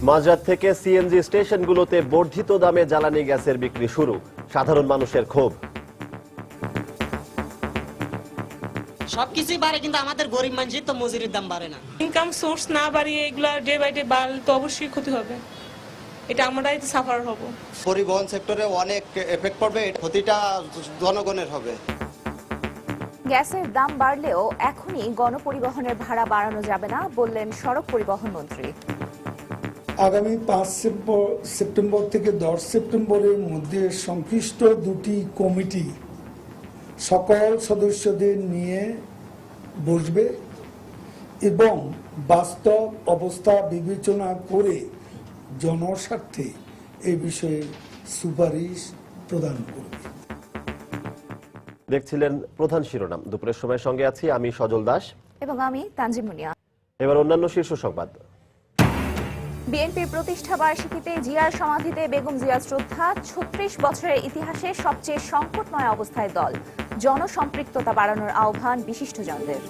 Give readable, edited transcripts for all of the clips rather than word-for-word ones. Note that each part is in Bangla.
মাঝরাত থেকে সিএনজি স্টেশনগুলোতে বর্ধিত দামে জ্বালানি গ্যাসের বিক্রি শুরু, সাধারণ মানুষের ক্ষোভ। সবকিছুই বাড়ে কিন্তু আমাদের গরিব মানুষের তো মজুরির দাম বাড়ে না। ইনকাম সোর্স না বাড়িয়ে এগুলা ডে বাই ডে বাড়লে তো অবশ্যই ক্ষতি হবে, এটা আমরাই তো সাফার হব। পরিবহন সেক্টরে অনেক এফেক্ট পড়বে, ক্ষতিটা জনগণের হবে। গ্যাসের দাম বাড়লেও এখনই গণপরিবহনের ভাড়া বাড়ানো যাবে না বললেন সড়ক পরিবহন মন্ত্রী। আগামী 5 সেপ্টেম্বর থেকে 10 সেপ্টেম্বরের মধ্যে সংশ্লিষ্ট দুটি কমিটি সকল সদস্যদের নিয়ে বসবে এবং বাস্তব অবস্থা বিবেচনা করে জনস্বার্থে এই বিষয়ে সুপারিশ প্রদান করবে। দেখছিলেন প্রধান শিরোনাম। দুপুরের সময় সঙ্গে আছি আমি সজল দাস এবং আমি তানজিম মুনিয়া। এবার অন্যান্য শীর্ষ সংবাদ। বিএনপির প্রতিষ্ঠা বার্ষিকীতে জিয়ার সমাধিতে বেগম জিয়া শ্রদ্ধা। 36 বছরের ইতিহাসে সবচেয়ে সংকটময় অবস্থায় দল, জনসম্পৃক্ততা বাড়ানোর আহ্বান বিশিষ্টজনদের।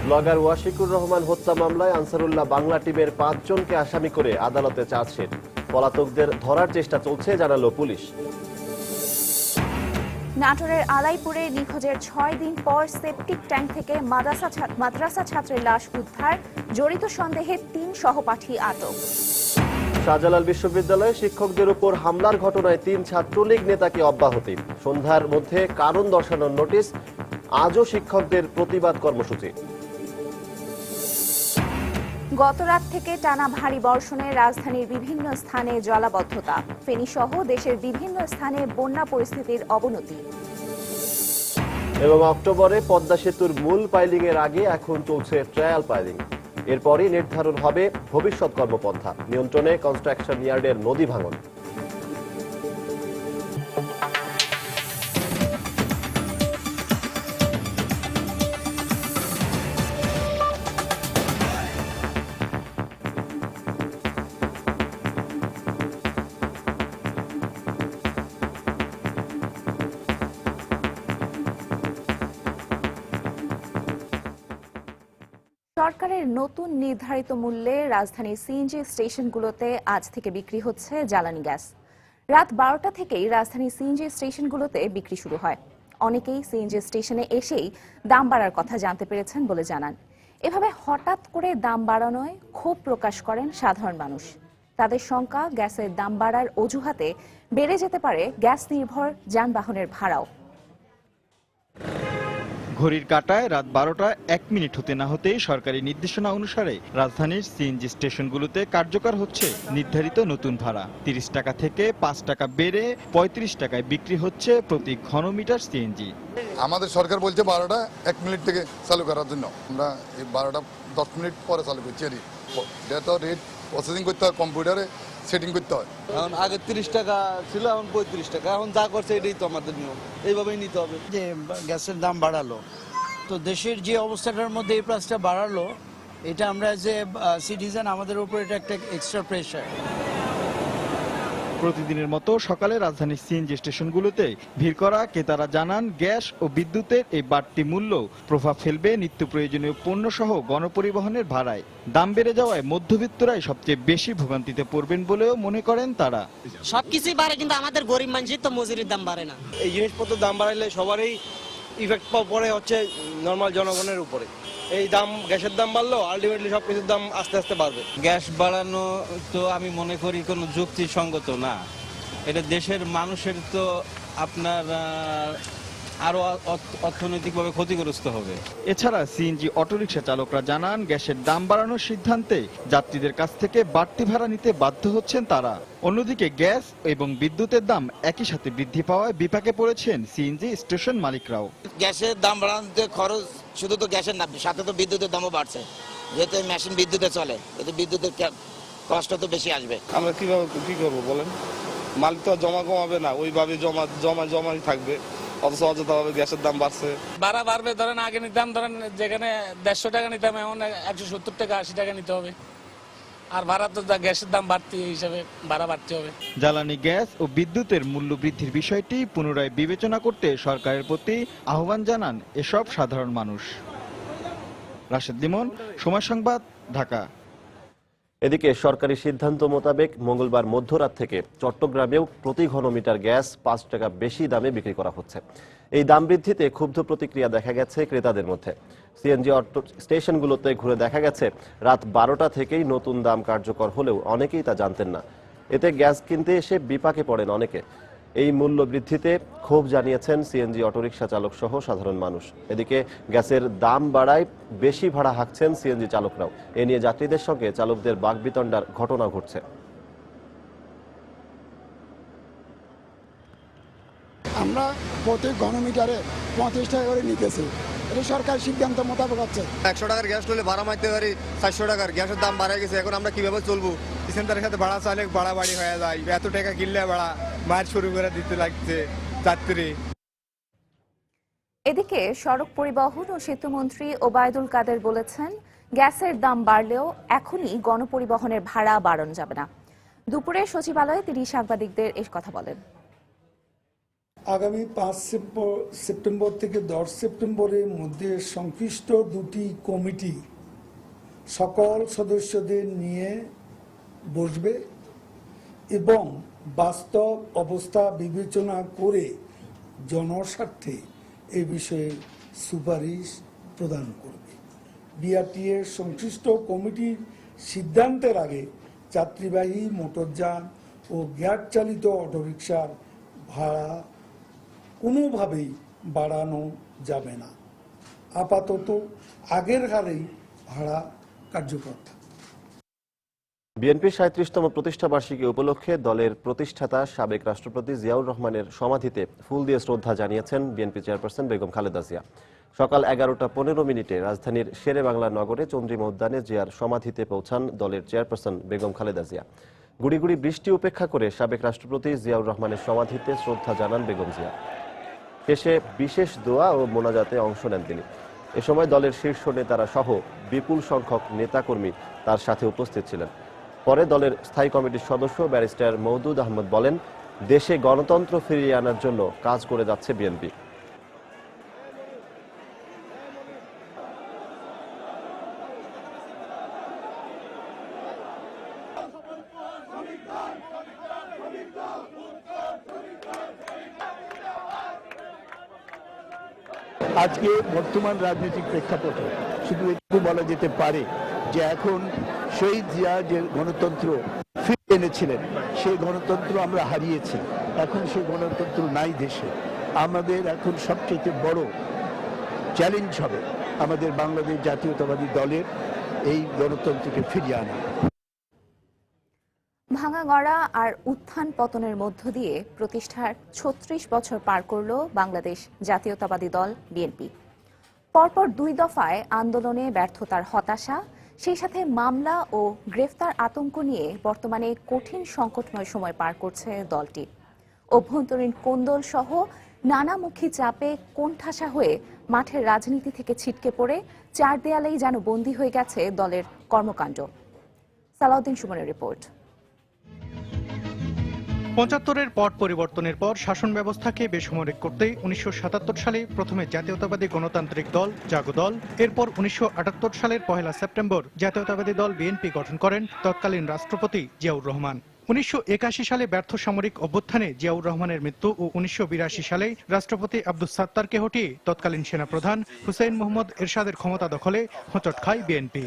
ব্লগার ওয়াশিকুর রহমান হত্যা মামলায় আনসারুল্লাহ বাংলা টিমের 5 জনকে আসামি করে আদালতে চার্জশিট। পলাতকদের ধরার চেষ্টা চলছে জানালো পুলিশ। নাটোরের আলাইপুরে নিখোঁজের 6 দিন পর সেপটিক ট্যাঙ্ক থেকে মাদ্রাসা ছাত্রের লাশ উদ্ধার, জড়িত সন্দেহে 3 সহপাঠী আটক। শাহজালাল বিশ্ববিদ্যালয়ে শিক্ষকদের উপর হামলার ঘটনায় 3 ছাত্রলীগ নেতাকে অব্যাহতি। সন্ধ্যার মধ্যে কারণ দর্শানোর নোটিশ, আজও শিক্ষকদের প্রতিবাদ কর্মসূচি। গতরাত থেকে টানা ভারী বর্ষণে রাজধানীর বিভিন্ন স্থানে জলাবদ্ধতা, ফেনীসহ দেশের বিভিন্ন স্থানে বন্যা পরিস্থিতির অবনতি। এবং অক্টোবরে পদ্মা সেতুর মূল পাইলিং এর আগে এখন চলছে ট্রায়াল পাইলিং। এরপরই নির্ধারণ হবে ভবিষ্যৎ কর্মপন্থা। নিয়ন্ত্রণে কনস্ট্রাকশন ইয়ার্ডের নদী ভাঙন। সরকারের নতুন নির্ধারিত মূল্যে রাজধানীর সিএনজি স্টেশনগুলোতে আজ থেকে বিক্রি হচ্ছে জ্বালানি গ্যাস। রাত 12টা থেকেই রাজধানীর সিএনজি স্টেশনগুলোতে বিক্রি শুরু হয়। অনেকেই সিএনজি স্টেশনে এসেই দাম বাড়ার কথা জানতে পেরেছেন বলে জানান। এভাবে হঠাৎ করে দাম বাড়ানোয় ক্ষোভ প্রকাশ করেন সাধারণ মানুষ। তাদের শঙ্কা, গ্যাসের দাম বাড়ার অজুহাতে বেড়ে যেতে পারে গ্যাস নির্ভর যানবাহনের ভাড়াও। ঘড়ির কাঁটায় রাত 12টা 1 মিনিট হতে না হতেই সরকারি নির্দেশনা অনুসারে রাজধানীর সিএনজি স্টেশনগুলোতে কার্যকর হচ্ছে নির্ধারিত নতুন ভাড়া। 30 টাকা থেকে 5 টাকা বেড়ে 35 টাকায় বিক্রি হচ্ছে প্রতি ঘনমিটার সিএনজি। আমাদের সরকার বলছে 12টা 1 মিনিট থেকে চালু করার জন্য, আমরা এই 12টা 10 মিনিট পরে চালু করছি। রেট প্রসেসিং করতে হয়, কম্পিউটারে সেটিং করতে হয়। এখন আগে 30 টাকা ছিল, এখন 35 টাকা। এখন যা করছে এটাই তো আমাদের নিয়ম, এইভাবেই নিতে হবে। যে গ্যাসের দাম বাড়ালো, তো দেশের যে অবস্থাটার মধ্যে এই প্রাইসটা বাড়ালো, এটা আমরা যে সিটিজেন, আমাদের উপর এটা একটা এক্সট্রা প্রেশার। প্রতিদিনের মতো সকালে রাজধানীর সিএনজি স্টেশনগুলোতে ভিড় করা ক্রেতারা জানান, গ্যাস ও বিদ্যুতের এই বাড়তি মূল্য প্রভাব ফেলবে নিত্য প্রয়োজনীয় পণ্য সহ গণপরিবহনের ভাড়ায়। দাম বেড়ে যাওয়ায় মধ্যবিত্তরাই সবচেয়ে বেশি ভোগান্তিতে পড়বেন বলেও মনে করেন তারা। সবকিছুই বাড়ে কিন্তু আমাদের গরিব মানুষের তো মজুরির দাম বাড়ে না। এই জিনিসপত্রের দাম বাড়াইলে সবারই ইফেক্ট পড়ে হচ্ছে নর্মাল জনগণের উপরে। এই দাম, গ্যাসের দাম বাড়লো, আলটিমেটলি সবকিছুর দাম আস্তে আস্তে বাড়বে। গ্যাস বাড়ানো তো আমি মনে করি কোনো যুক্তিসঙ্গত না। এটা দেশের মানুষের তো আপনার আরো অর্থনৈতিকভাবে ক্ষতিগ্রস্ত হবে। এছাড়া সিএনজি অটোরিকশা চালকরা জানান, গ্যাসের দাম বাড়ানোর সিদ্ধান্তে যাত্রীদের কাছ থেকে বাড়তি ভাড়া নিতে বাধ্য হচ্ছেন তারা। অন্যদিকে গ্যাস এবং বিদ্যুতের দাম একই সাথে বৃদ্ধি পাওয়ায় বিপাকে পড়েছেন সিএনজি স্টেশন মালিকরাও। গ্যাসের দাম বাড়ানোতে খরচ শুধু তো গ্যাসের না, সাথে তো বিদ্যুতের দামও বাড়ছে। যেহেতু মেশিন বিদ্যুতে চলে, এতে বিদ্যুতের কষ্ট তো বেশি আসবে। আমরা কিভাবে কি করবো বলেন? মালিক তো জমা কমাবে না, ওইভাবে জমাই থাকবে, অথচ অযথাভাবে গ্যাসের দাম বাড়ছে। ভাড়া বাড়বে, ধরেন আগে নিতাম, ধরেন যেখানে 150 টাকা নিতাম, এখন 170 টাকা 80 টাকা নিতে হবে। আর ভাড়া তো গ্যাসের দাম বাড়তি, হিসাবে ভাড়া বাড়তে হবে। জ্বালানি গ্যাস ও বিদ্যুতের মূল্য বৃদ্ধির বিষয়টি পুনরায় বিবেচনা করতে সরকারের প্রতি আহ্বান জানান এসব সাধারণ মানুষ। রাশেদ লিমন, সময় সংবাদ, ঢাকা। এদিকে সরকারি সিদ্ধান্ত মোতাবেক মঙ্গলবার মধ্যরাত থেকে চট্টগ্রামেও প্রতি ঘনমিটার গ্যাস 5 টাকা বেশি দামে বিক্রি করা হচ্ছে। এই দাম বৃদ্ধিতে ক্ষুব্ধ প্রতিক্রিয়া দেখা গেছে ক্রেতাদের মধ্যে। সিএনজি অটো স্টেশনগুলোতে ঘুরে দেখা গেছে রাত 12টা থেকেই নতুন দাম কার্যকর হলেও অনেকেই তা জানতেন না। এতে গ্যাস কিনতে এসে বিপাকে পড়েন অনেকে। এই মূল্য বৃদ্ধিতে ক্ষোভ জানিয়েছেন সিএনজি অটোরিকশা চালক সহ সাধারণ মানুষ। এদিকে গ্যাসের দাম বাড়ায় বেশি ভাড়া হাঁকছেন সিএনজি চালকরাও। এ নিয়ে যাত্রীদের সঙ্গে চালকদের বাকবিতণ্ডার ঘটনা ঘটছে। আমরা প্রতি ঘনমিটারে 35 টাকা করে নিতেছি। এটা সরকার সিদ্ধান্ত মোতাবেক হচ্ছে। 100 টাকার গ্যাস নিলে ভাড়া মারতে পারি 400 টাকার। গ্যাসের দাম বাড়ে গেছে, এখন আমরা কিভাবে চলবো? সেন্টারের সাথে ভাড়া চাইলে বাড়াবাড়ি হয়ে যায়। এত টাকা কিনলে ভাড়া মার শুরু করে দিতে লাগছে যাত্রী। এদিকে সড়ক পরিবহন ও সেতুমন্ত্রী ওবায়দুল কাদের বলেছেন, গ্যাসের দাম বাড়লেও এখনই গণপরিবহনের ভাড়া বাড়ানো যাবে না। দুপুরে সচিবালয়ে তিনি সাংবাদিকদের এই কথা বলেন। আগামী 5 সেপ্টেম্বর থেকে 10 সেপ্টেম্বরের মধ্যে সংশ্লিষ্ট দুটি কমিটি সকল সদস্যদের নিয়ে বসবে এবং বাস্তব অবস্থা বিবেচনা করে জনস্বার্থে এ বিষয়ে সুপারিশ প্রদান করবে। বিআরটিএ সংশ্লিষ্ট কমিটির সিদ্ধান্তের আগে যাত্রীবাহী মোটরযান ও গ্যাস চালিত অটোরিকশার ভাড়া কোনোভাবেই বাড়ানো যাবে না। আপাতত আগের হারেই ভাড়া কার্যকর থাকবে। বিএনপির 37তম প্রতিষ্ঠাবার্ষিকী উপলক্ষে দলের প্রতিষ্ঠাতা সাবেক রাষ্ট্রপতি জিয়াউর রহমানের সমাধিতে ফুল দিয়ে শ্রদ্ধা জানিয়েছেন বিএনপি চেয়ারপারসন বেগম খালেদা জিয়া। সকাল 11:15 রাজধানীর শেরেবাংলা নগরে চন্দ্রিমা উদ্যানে জিয়ার সমাধিতে পৌঁছান দলের চেয়ারপারসন বেগম খালেদা জিয়া। গুড়ি গুড়ি বৃষ্টি উপেক্ষা করে সাবেক রাষ্ট্রপতি জিয়াউর রহমানের সমাধিতে শ্রদ্ধা জানান বেগম জিয়া। শেষে বিশেষ দোয়া ও মোনাজাতে অংশ নেন তিনি। এ সময় দলের শীর্ষ নেতারা সহ বিপুল সংখ্যক নেতাকর্মী তার সাথে উপস্থিত ছিলেন। পরে দলের স্থায়ী কমিটির সদস্য ব্যারিস্টার মওদুদ আহমদ বলেন, দেশে গণতন্ত্র ফিরিয়ে আনার জন্য কাজ করে যাচ্ছে বিএনপি। আজকে বর্তমান রাজনৈতিক প্রেক্ষাপটে শুধু একটু বলা যেতে পারে যে এখন শহীদ জিয়া যে গণতন্ত্র ফিরিয়ে এনেছিলেন সেই গণতন্ত্র আমরা হারিয়েছি। এখন সেই গণতন্ত্র নাই দেশে। আমাদের এখন সবচেয়ে বড় চ্যালেঞ্জ হবে আমাদের বাংলাদেশ জাতীয়তাবাদী দলের এই গণতন্ত্রকে ফিরিয়ে আনা। ভাঙাগড়া আর উত্থান পতনের মধ্য দিয়ে প্রতিষ্ঠার 36 বছর পার করল বাংলাদেশ জাতীয়তাবাদী দল বিএনপি। পরপর 2 দফায় আন্দোলনে ব্যর্থতার হতাশা, সেই সাথে মামলা ও গ্রেফতার আতঙ্ক নিয়ে বর্তমানে কঠিন সংকটময় সময় পার করছে দলটি। অভ্যন্তরীণ কোন্দল সহ নানামুখী চাপে কোণঠাসা হয়ে মাঠের রাজনীতি থেকে ছিটকে পড়ে 4 দেয়ালেই যেন বন্দী হয়ে গেছে দলের কর্মকাণ্ড। সালাউদ্দিন সুমনের রিপোর্ট। 75-এর পট পরিবর্তনের পর শাসন ব্যবস্থাকে বেসামরিক করতে 1977 সালে প্রথমে জাতীয়তাবাদী গণতান্ত্রিক দল জাগো দল, এরপর 1978 সালের 1 সেপ্টেম্বর জাতীয়তাবাদী দল বিএনপি গঠন করেন তৎকালীন রাষ্ট্রপতি জিয়াউর রহমান। 1981 সালে ব্যর্থ সামরিক অভ্যুত্থানে জিয়াউর রহমানের মৃত্যু ও 1982 সালে রাষ্ট্রপতি আব্দুস সাত্তারকে হটিয়ে তৎকালীন সেনাপ্রধান হুসেইন মোহাম্মদ এরশাদের ক্ষমতা দখলে হোঁচট খায় বিএনপি।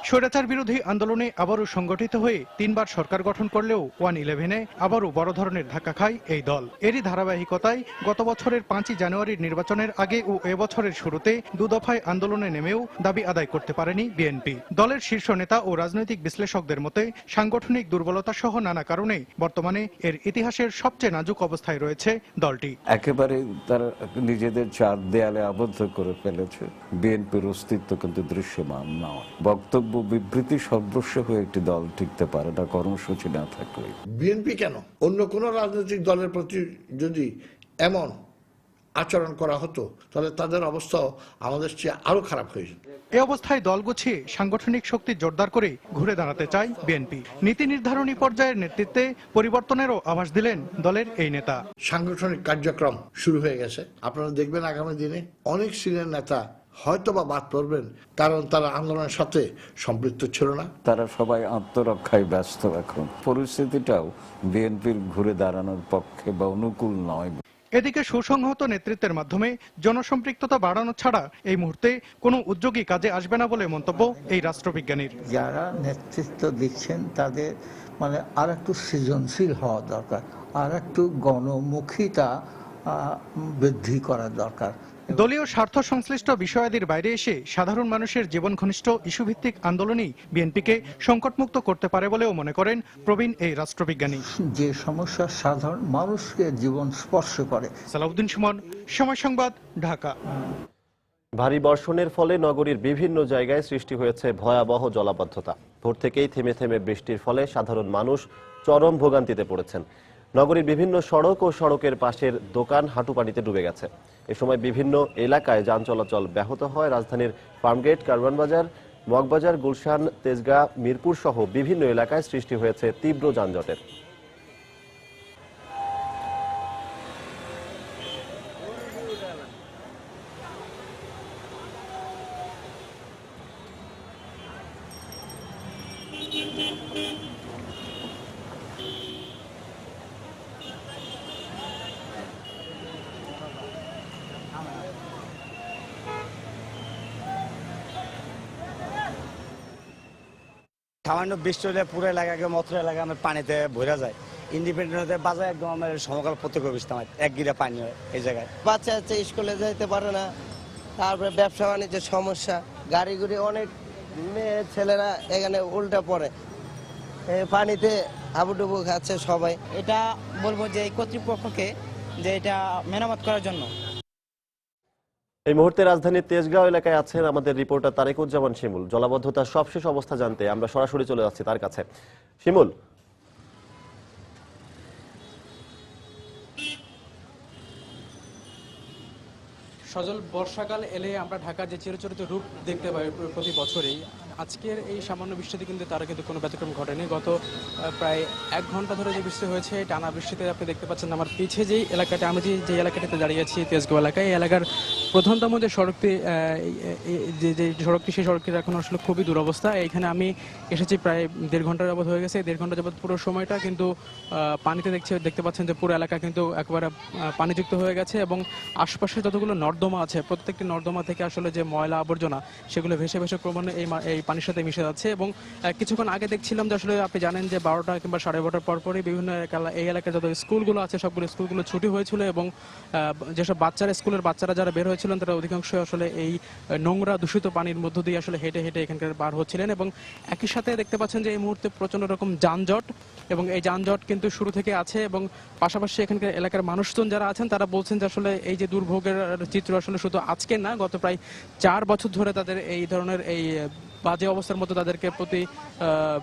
স্বৈরাচার বিরোধী আন্দোলনে আবারও সংগঠিত হয়ে 3 বার সরকার গঠন করলেও 1-11-এ আবারও বড় ধরনের ধাক্কা খায় এই দল। এরই ধারাবাহিকতায় গত বছরের 5 জানুয়ারির নির্বাচনের আগে ও এবছরের শুরুতে 2 দফায় আন্দোলনে নেমেও দাবি আদায় করতে পারেনি বিএনপি। দলের শীর্ষ নেতা ও রাজনৈতিক বিশ্লেষকদের মতে সাংগঠনিক দুর্বলতা সহ নানা কারণে বর্তমানে এর ইতিহাসের সবচেয়ে নাজুক অবস্থায় রয়েছে দলটি। একেবারে তারা নিজেদের 4 দেয়ালে আবদ্ধ করে ফেলেছে। বিএনপির অস্তিত্ব কিন্তু দৃশ্যমান নয়। বক্তব্য বিবৃতি সর্বস্ব হয়ে একটি দল টিকতে পারে না কর্মসূচি না থাকলে। বিএনপি কেন, অন্য কোন রাজনৈতিক দলের প্রতি যদি এমন আচরণ করা হতো তাহলে তাদের অবস্থাও আমাদের চেয়ে আরো খারাপ হয়ে যেত। এ অবস্থায় দল গুছিয়ে সাংগঠনিক শক্তি জোরদার করে ঘুরে দাঁড়াতে চায় বিএনপি। নীতি নির্ধারণী পর্যায়ের নেতৃত্বে পরিবর্তনেরও আভাস দিলেন দলের এই নেতা। সাংগঠনিক কার্যক্রম শুরু হয়ে গেছে। আপনারা দেখবেন আগামী দিনে অনেক সিনিয়র নেতা হয়তোবা বাদ পড়বেন, কারণ তারা আন্দোলনের সাথে সম্পৃক্ত ছিল না। তারা সবাই আত্মরক্ষায় ব্যস্ত। এখন পরিস্থিতিটাও বিএনপির ঘুরে দাঁড়ানোর পক্ষে বা অনুকূল নয়। এদিকে সুসংহত নেতৃত্বের মাধ্যমে জনসম্পৃক্ততা বাড়ানো ছাড়া এই মুহূর্তে কোনো উদ্যোগী কাজে আসবে না বলে মন্তব্য এই রাষ্ট্রবিজ্ঞানীর। যারা নেতৃত্ব দিচ্ছেন তাদের মানে আর একটু সৃজনশীল হওয়া দরকার, আর একটু গণমুখিতা বৃদ্ধি করা দরকার। দলীয় স্বার্থ সংশ্লিষ্ট বিষয়াদির বাইরে এসে সাধারণ মানুষের জীবন ঘনিষ্ঠ ইস্যুভিত্তিক আন্দোলনই বিএনপিকে সংকটমুক্ত করতে পারে বলেও মনে করেন প্রবীণ এই রাষ্ট্রবিজ্ঞানী। যে সমস্যা সাধারণ মানুষকে জীবন স্পর্শ করে। সালাউদ্দিন সুমন, সময় সংবাদ, ঢাকা। ভারী বর্ষণের ফলে নগরীর বিভিন্ন জায়গায় সৃষ্টি হয়েছে ভয়াবহ জলাবদ্ধতা। ভোর থেকেই থেমে থেমে বৃষ্টির ফলে সাধারণ মানুষ চরম ভোগান্তিতে পড়েছেন। নগরীর বিভিন্ন সড়ক ও সড়কের পাশের দোকান হাঁটু পানিতে ডুবে গেছে। এ সময় বিভিন্ন এলাকায় যান চলাচল ব্যাহত হয়। রাজধানীর ফার্মগেট, কারওয়ান বাজার, মগবাজার, গুলশান, তেজগাঁ, মিরপুর সহ বিভিন্ন এলাকায় সৃষ্টি হয়েছে তীব্র যানজটের। সামান্য বৃষ্টি হলে পুরো এলাকাকে মত্র এলাকা আমার পানিতে ভরে যায়। ইন্ডিপেন্ডেন্ট বাজার একদম আমার সমকাল প্রত্যেক অবস্থা আমার এক গিরা পানি হয় এই জায়গায়। বাচ্চা আছে স্কুলে যাইতে পারে না, তারপরে ব্যবসা বাণিজ্যের সমস্যা, গাড়ি গুড়ি অনেক মেয়ে ছেলেরা এখানে উল্টা পড়ে, পানিতে হাবুডুবু খাচ্ছে সবাই। এটা বলবো যে কর্তৃপক্ষকে যে এটা মেরামত করার জন্য। এই মুহূর্তে রাজধানীর তেজগাঁও এলাকায় আছেন আমাদের রিপোর্টার তারেকুজ্জামান শিমুল। জলাবদ্ধতার সবশেষ অবস্থা জানতে আমরা সরাসরি চলে যাচ্ছি তার কাছে। শিমুল, সজল, বর্ষাকাল এলে আমরা ঢাকার যে চিরচরিত রূপ দেখতে পাই প্রতি বছরই, আজকের এই সামান্য বৃষ্টিতে কিন্তু তারা কিন্তু কোনো ব্যতিক্রম ঘটেনি। গত প্রায় 1 ঘন্টা ধরে যে বৃষ্টি হয়েছে, টানা বৃষ্টিতে আপনি দেখতে পাচ্ছেন আমার পিছে যেই এলাকাটা, আমি যে এলাকাটিতে দাঁড়িয়ে আছি তেজগাঁও এলাকায়, এই এলাকার প্রধানতম যে সড়কটি যে সড়কটি, সেই সড়কটির এখন আসলে খুবই দুরবস্থা। এইখানে আমি এসেছি প্রায় 1.5 ঘন্টা যাবত হয়ে গেছে। 1.5 ঘন্টা যাবত পুরো সময়টা কিন্তু পানিতে দেখতে পাচ্ছেন যে পুরো এলাকা কিন্তু একেবারে পানিযুক্ত হয়ে গেছে এবং আশপাশে যতগুলো নর্দমা আছে, প্রত্যেকটি নর্দমা থেকে আসলে যে ময়লা আবর্জনা সেগুলো ভেসে ভেসে ক্রমান্বয়ে এই পানির সাথে মিশে যাচ্ছে। এবং কিছুক্ষণ আগে দেখছিলাম যে আসলে আপনি জানেন যে 12টা কিংবা 12:30 পরপরই বিভিন্ন এই এলাকায় যত স্কুলগুলো আছে সবগুলো স্কুলগুলো ছুটি হয়েছিল এবং যেসব স্কুলের বাচ্চারা যারা বের হয়েছিলেন তারা অধিকাংশই আসলে এই নোংরা দূষিত পানির মধ্য দিয়ে আসলে হেঁটে হেঁটে এখানকার বার হচ্ছিলেন। এবং একই সাথে দেখতে পাচ্ছেন যে এই মুহূর্তে প্রচন্ড রকম যানজট, এবং এই যানজট কিন্তু শুরু থেকে আছে এবং পাশাপাশি এখানকার এলাকার মানুষজন যারা আছেন তারা বলছেন যে আসলে এই যে দুর্ভোগের চিত্র আসলে শুধু আজকে না, গত প্রায় 4 বছর ধরে তাদের এই ধরনের এই বাজে অবস্থার মধ্যে তাদেরকে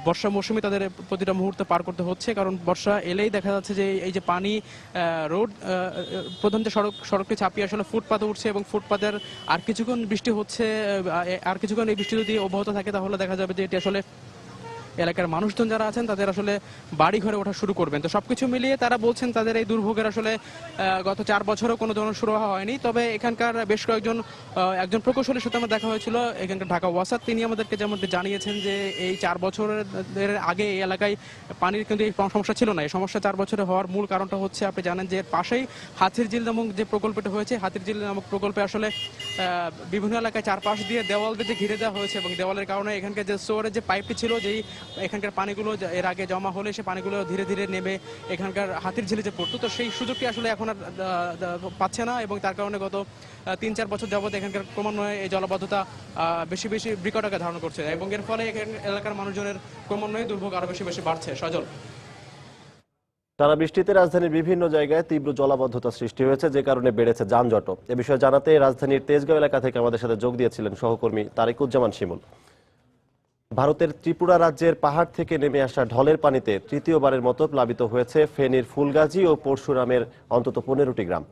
বর্ষা মৌসুমে তাদের প্রতিটা মুহূর্তে পার করতে হচ্ছে। কারণ বর্ষা এলেই দেখা যাচ্ছে যে এই যে পানি রোড প্রধান যে সড়কটি ছাপিয়ে আসলে ফুটপাতে উঠছে এবং ফুটপাতের আর কিছুক্ষণ বৃষ্টি হচ্ছে, আর কিছুক্ষণ এই বৃষ্টি যদি অব্যাহত থাকে তাহলে দেখা যাবে যে এটি আসলে এলাকার মানুষজন যারা আছেন তাদের আসলে বাড়ি ঘরে ওঠা শুরু করবেন। তো সবকিছু মিলিয়ে তারা বলছেন তাদের এই দুর্ভোগের আসলে গত 4 বছরও কোনো ধরনের সুরাহা হয়নি। তবে এখানকার বেশ একজন প্রকৌশলীর সাথে আমার দেখা হয়েছিল এখানকার ঢাকা ওয়াসার, তিনি আমাদেরকে যেমন জানিয়েছেন যে এই 4 বছরের আগে এই এলাকায় পানির কিন্তু এই সমস্যা ছিল না। এই সমস্যা 4 বছরে হওয়ার মূল কারণটা হচ্ছে আপনি জানেন যে এর পাশেই হাতিরঝিল নামক যে প্রকল্পটা হয়েছে, হাতিরঝিল নামক প্রকল্পে আসলে বিভিন্ন এলাকায় চারপাশ দিয়ে দেওয়াল দিয়ে ঘিরে দেওয়া হয়েছে এবং দেওয়ালের কারণে এখানকার যে সোয়ারের যে পাইপটি ছিল, যেই এখানকার পানিগুলো এর আগে জমা হলে সে পানিগুলো ধীরে ধীরে নেমে এখানকার হাতিরঝিলে যে পড়তো, তো সেই সুযোগটি আসলে এখন আর পাচ্ছে না এবং তার কারণে গত 3-4 বছর যাবত এখানকার ক্রমান্বয়ে এই জলাবদ্ধতা বেশি বিকট আকার ধারণ করছে এবং এর ফলে এলাকার মানুষজনের ক্রমান্বয়ে দুর্ভোগ আরো বেশি বাড়ছে। সজল, টানা বৃষ্টিতে রাজধানীর বিভিন্ন জায়গায় তীব্র জলাবদ্ধতা সৃষ্টি হয়েছে, যে কারণে বেড়েছে যানজট। এ বিষয়ে জানাতে রাজধানীর তেজগাঁও এলাকা থেকে আমাদের সাথে যোগ দিয়েছিলেন সহকর্মী তারেকুজ্জামান শিমুল। ভারতের ত্রিপুরা রাজ্যের পাহাড় থেকে নেমে আসা ঢলের পানিতে তৃতীয়বারের মতো প্লাবিত হয়েছে ফেনীর ফুলগাজী ও পরশুরামের অন্তত 15টি গ্রাম।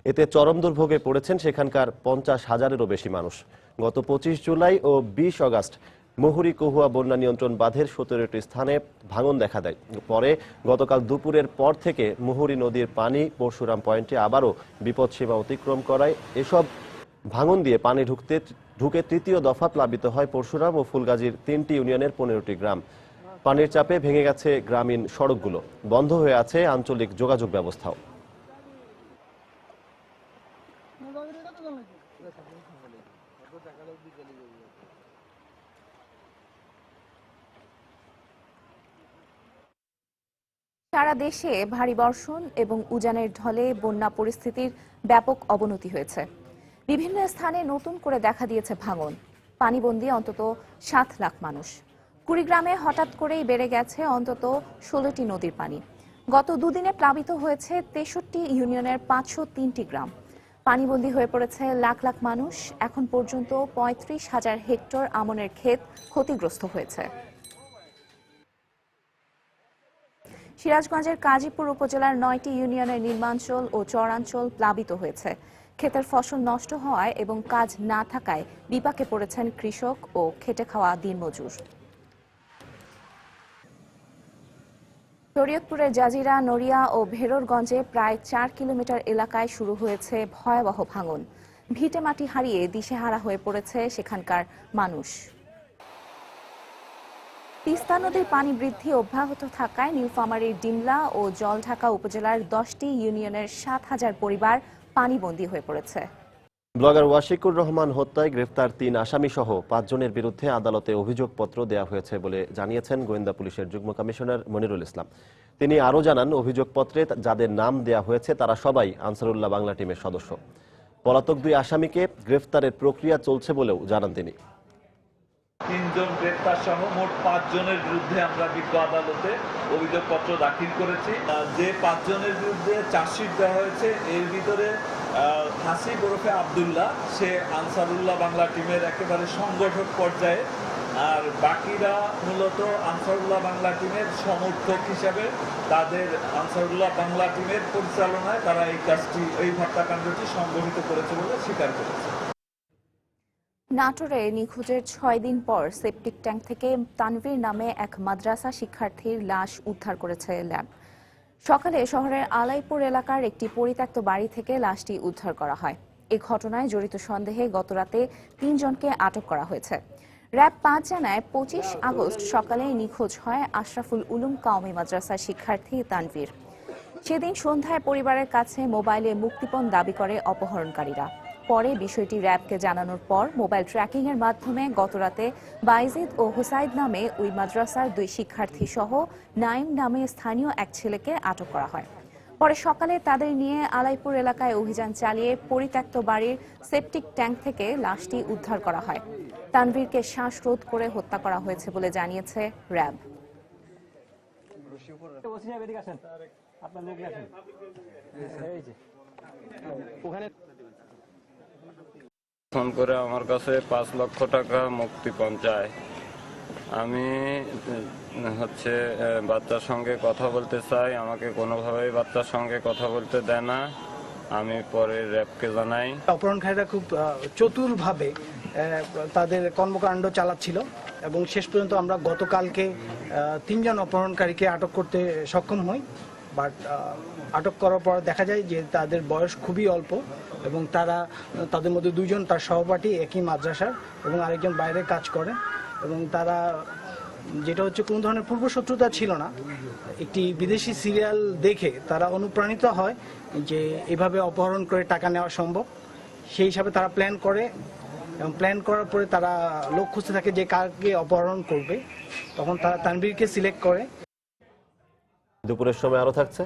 এতে চরম দুর্ভোগে পড়েছেন সেখানকার 50,000-এরও বেশি মানুষ। গত 25 জুলাই ও 20 আগস্ট মুহুরী কহুয়া বন্যা নিয়ন্ত্রণ বাঁধের 17টি স্থানে ভাঙন দেখা দেয়। পরে গতকাল দুপুরের পর থেকে মুহুরী নদীর পানি পরশুরাম পয়েন্টে আবারও বিপদসীমা অতিক্রম করায় এসব ভাঙন দিয়ে পানি ঢুকে তৃতীয় দফা প্লাবিত হয় পরশুরাম ও ফুলগাজীর 3টি ইউনিয়নের 15টি গ্রাম। পানির চাপে ভেঙে গেছে গ্রামীণ সড়কগুলো, বন্ধ হয়ে আছে আঞ্চলিক যোগাযোগ ব্যবস্থাও। সারা দেশে ভারী বর্ষণ এবং উজানের ঢলে বন্যা পরিস্থিতির ব্যাপক অবনতি হয়েছে। বিভিন্ন স্থানে নতুন করে দেখা দিয়েছে ভাঙন। পানিবন্দী অন্তত 7 লাখ মানুষ। কুড়িগ্রামে হঠাৎ করেই বেড়ে গেছে অন্তত 16টি নদীর পানি। গত দুদিনে প্লাবিত হয়েছে 63 ইউনিয়নের 503টি গ্রাম। পানিবন্দী হয়ে পড়েছে লাখ লাখ মানুষ। এখন পর্যন্ত 35,000 হেক্টর আমনের ক্ষেত ক্ষতিগ্রস্ত হয়েছে। সিরাজগঞ্জের কাজীপুর উপজেলার 9টি ইউনিয়নের নিম্নাঞ্চল ও চরাঞ্চল প্লাবিত হয়েছে। ক্ষেতের ফসল নষ্ট হওয়ায় এবং কাজ না থাকায় বিপাকে পড়েছেন কৃষক ও খেটে খাওয়া দিনমজুর। শরীয়তপুরের জাজিরা, নড়িয়া ও ভেরোরগঞ্জে প্রায় 4 কিলোমিটার এলাকায় শুরু হয়েছে ভয়াবহ ভাঙন। ভিটে মাটি হারিয়ে দিশেহারা হয়ে পড়েছে সেখানকার মানুষ। তিস্তা নদীর পানি বৃদ্ধি অব্যাহত থাকায় নীলফামারীর ডিমলা ও জলঢাকা উপজেলার 10টি ইউনিয়নের 7,000 পরিবার পানিবন্দী হয়ে পড়েছে। ব্লগার ওয়াশিকুর রহমান হত্যায় গ্রেফতার 3 আসামি সহ 5 জনের বিরুদ্ধে আদালতে অভিযোগপত্র দেওয়া হয়েছে বলে জানিয়েছেন গোয়েন্দা পুলিশের যুগ্ম কমিশনার মনিরুল ইসলাম। তিনি আরও জানান, অভিযোগপত্রে যাদের নাম দেওয়া হয়েছে তারা সবাই আনসারুল্লাহ বাংলা টিমের সদস্য। পলাতক 2 আসামিকে গ্রেফতারের প্রক্রিয়া চলছে বলেও জানান তিনি। 3 জন গ্রেফতার সহ মোট 5 জনের বিরুদ্ধে আমরা বিজ্ঞ আদালতে অভিযোগপত্র দাখিল করেছি। যে 5 জনের বিরুদ্ধে চার্জশিট দেওয়া হয়েছে এর ভিতরে হাসিব ওরফে আব্দুল্লাহ, সে আনসারুল্লাহ বাংলা টিমের একেবারে সংগঠক পর্যায়ে, আর বাকিরা মূলত আনসারুল্লাহ বাংলা টিমের সমর্থক হিসাবে তাদের আনসারুল্লাহ বাংলা টিমের পরিচালনায় তারা এই কাজটি, এই হত্যাকাণ্ডটি সংগঠিত করেছে বলে স্বীকার করেছে। নাটোরে নিখোঁজের 6 দিন পর সেপটিক ট্যাঙ্ক থেকে তানভীর নামে এক মাদ্রাসা শিক্ষার্থীর লাশ উদ্ধার করেছে ল্যাব। সকালে শহরের আলাইপুর এলাকার একটি পরিত্যক্ত বাড়ি থেকে লাশটি উদ্ধার করা হয়। এই ঘটনায় জড়িত সন্দেহে গতরাতে 3 জনকে আটক করা হয়েছে। র্যাব 5 জানায় 25 আগস্ট সকালে নিখোঁজ হয় আশরাফুল উলুম কওমি মাদ্রাসার শিক্ষার্থী তানভীর। সেদিন সন্ধ্যায় পরিবারের কাছে মোবাইলে মুক্তিপণ দাবি করে অপহরণকারীরা। পরে বিষয়টি র্যাবকে জানানোর পর মোবাইল ট্র্যাকিং এর মাধ্যমে গতরাতে বাইজিদ ও হুসাইদ নামে ওই মাদ্রাসার 2 শিক্ষার্থী সহ নাইম নামে স্থানীয় এক ছেলেকে আটক করা হয়। পরে সকালে তাদের নিয়ে আলাইপুর এলাকায় অভিযান চালিয়ে পরিত্যক্ত বাড়ির সেপটিক ট্যাঙ্ক থেকে লাশটি উদ্ধার করা হয়। তানভীরকে শ্বাসরোধ করে হত্যা করা হয়েছে বলে জানিয়েছে র্যাব। ফোন করে আমার কাছে 5 লক্ষ টাকা মুক্তিপণ চায়। আমি বাচ্চার সঙ্গে কথা বলতে চাই, আমাকে কোনোভাবেই বাচ্চার সঙ্গে কথা বলতে দেয় না। আমি পরে র্যাবকে জানাই। অপহরণকারীরা খুব চতুরভাবে তাদের কর্মকাণ্ড চালাচ্ছিল এবং শেষ পর্যন্ত আমরা গতকালকে 3 জন অপহরণকারীকে আটক করতে সক্ষম হই। বাট আটক করার পর দেখা যায় যে তাদের বয়স খুবই অল্প এবং তাদের মধ্যে 2 জন তার সহপাঠী, একই মাদ্রাসার, এবং আরেকজন বাইরে কাজ করে। এবং তারা যেটা হচ্ছে কোনো ধরনের পূর্বশত্রুতা ছিল না, একটি বিদেশি সিরিয়াল দেখে তারা অনুপ্রাণিত হয় যে এভাবে অপহরণ করে টাকা নেওয়া সম্ভব। সেই হিসাবে তারা প্ল্যান করে এবং প্ল্যান করার পরে তারা লোক খুঁজতে থাকে যে কাকে অপহরণ করবে। তখন তারা তানভীরকে সিলেক্ট করে। দুপুরের সময় আরো থাকছে।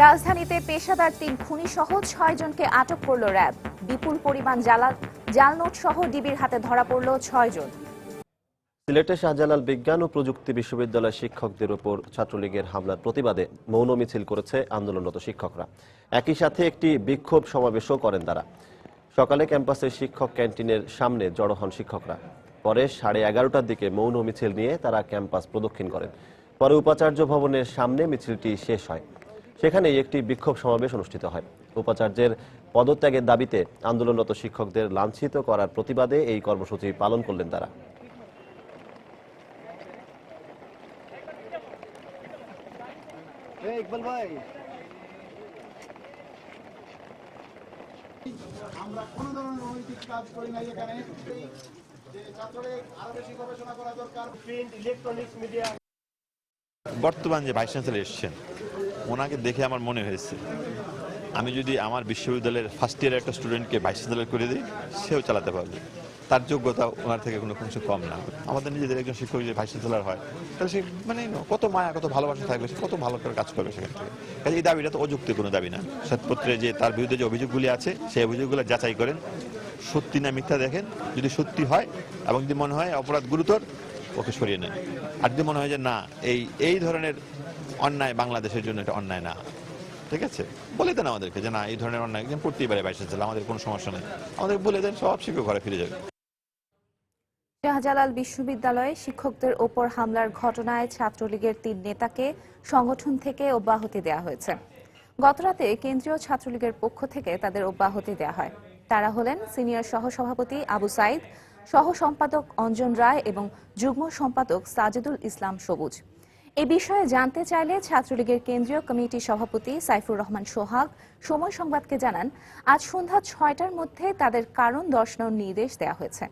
রাজধানীতে পেশাদার 3 খুনি সহ 6 জনকে আটক করল র্যাব। বিপুল পরিমাণ জাল নোট সহ ডিবির হাতে ধরা পড়ল 6 জন। সিলেটে শাহজালাল বিজ্ঞান ও প্রযুক্তি বিশ্ববিদ্যালয়ের শিক্ষকদের উপর ছাত্রলীগের হামলার প্রতিবাদে মৌন মিছিল করেছে আন্দোলনরত শিক্ষকরা। একই সাথে একটি বিক্ষোভ সমাবেশও করেন তারা। সকালে ক্যাম্পাসের শিক্ষক ক্যান্টিনের সামনে জড়ো হন শিক্ষকরা। পরে 11:30টার দিকে মৌন মিছিল নিয়ে তারা ক্যাম্পাস প্রদক্ষিণ করেন। পরে উপাচার্য ভবনের সামনে মিছিলটি শেষ হয়। সেখানেই একটি বিক্ষোভ সমাবেশ অনুষ্ঠিত হয়। উপাচার্যের পদত্যাগের দাবিতে আন্দোলনরত শিক্ষকদের লাঞ্ছিত করার প্রতিবাদে এই কর্মসূচি পালন করলেন তারা। আমরা কোনো ধরনের অনৈতিক কাজ করি না এখানে। যে ছাত্রলীগ আরো বেশি গবেষণা করা দরকার। Print, electronics media. বর্তমান যে ভাইস চ্যান্সেলর এসেছেন ওনাকে দেখে আমার মনে হয়েছে আমি যদি আমার বিশ্ববিদ্যালয়ের ফার্স্ট ইয়ারের একটা স্টুডেন্টকে ভাইস চ্যান্সেলর করে দিই সেও চালাতে পারবে, তার যোগ্যতা ওনার থেকে কোনো কিছু কম না। আমাদের নিজেদের একজন শিক্ষক যদি ভাইস চ্যান্সেলর হয় তাহলে সে মানে কত মায়া কত ভালোবাসা থাকবে, সে কত ভালো করে কাজ করবে সেখান থেকে। কাজে এই দাবিটা তো অযৌক্তিক কোনো দাবি না। শ্বেতপত্রে যে তার বিরুদ্ধে যে অভিযোগগুলি আছে সেই অভিযোগগুলো যাচাই করেন, সত্যি না মিথ্যা দেখেন, যদি সত্যি হয় এবং যদি মনে হয় অপরাধ গুরুতর ওকে সরিয়ে নেন। আর যদি মনে হয় যে না এই ধরনের অন্যায় বাংলাদেশের জন্য এটা অন্যায় না, ঠিক আছে, বলে দেন আমাদেরকে যে না এই ধরনের অন্যায় করতেই পারে ভাইস চ্যান্সেলর, আমাদের কোনো সমস্যা নেই, আমাদের বলে দেন, সব শিক্ষক ঘরে ফিরে যাবে। শাহজালাল বিশ্ববিদ্যালয়ে শিক্ষকদের ওপর হামলার ঘটনায় ছাত্রলীগের 3 নেতাকে সংগঠন থেকে অব্যাহতি দেওয়া হয়েছে। গতরাতে কেন্দ্রীয় ছাত্রলীগের পক্ষ থেকে তাদের অব্যাহতি দেওয়া হয়। তারা হলেন সিনিয়র সহসভাপতি আবু সাইদ, সহ সম্পাদক অঞ্জন রায় এবং যুগ্ম সম্পাদক সাজিদুল ইসলাম সবুজ। এ বিষয়ে জানতে চাইলে ছাত্রলীগের কেন্দ্রীয় কমিটি সভাপতি সাইফুর রহমান সোহাগ সময় সংবাদকে জানান, আজ সন্ধ্যা 6টার মধ্যে তাদের কারণ দর্শানোর নির্দেশ দেওয়া হয়েছে।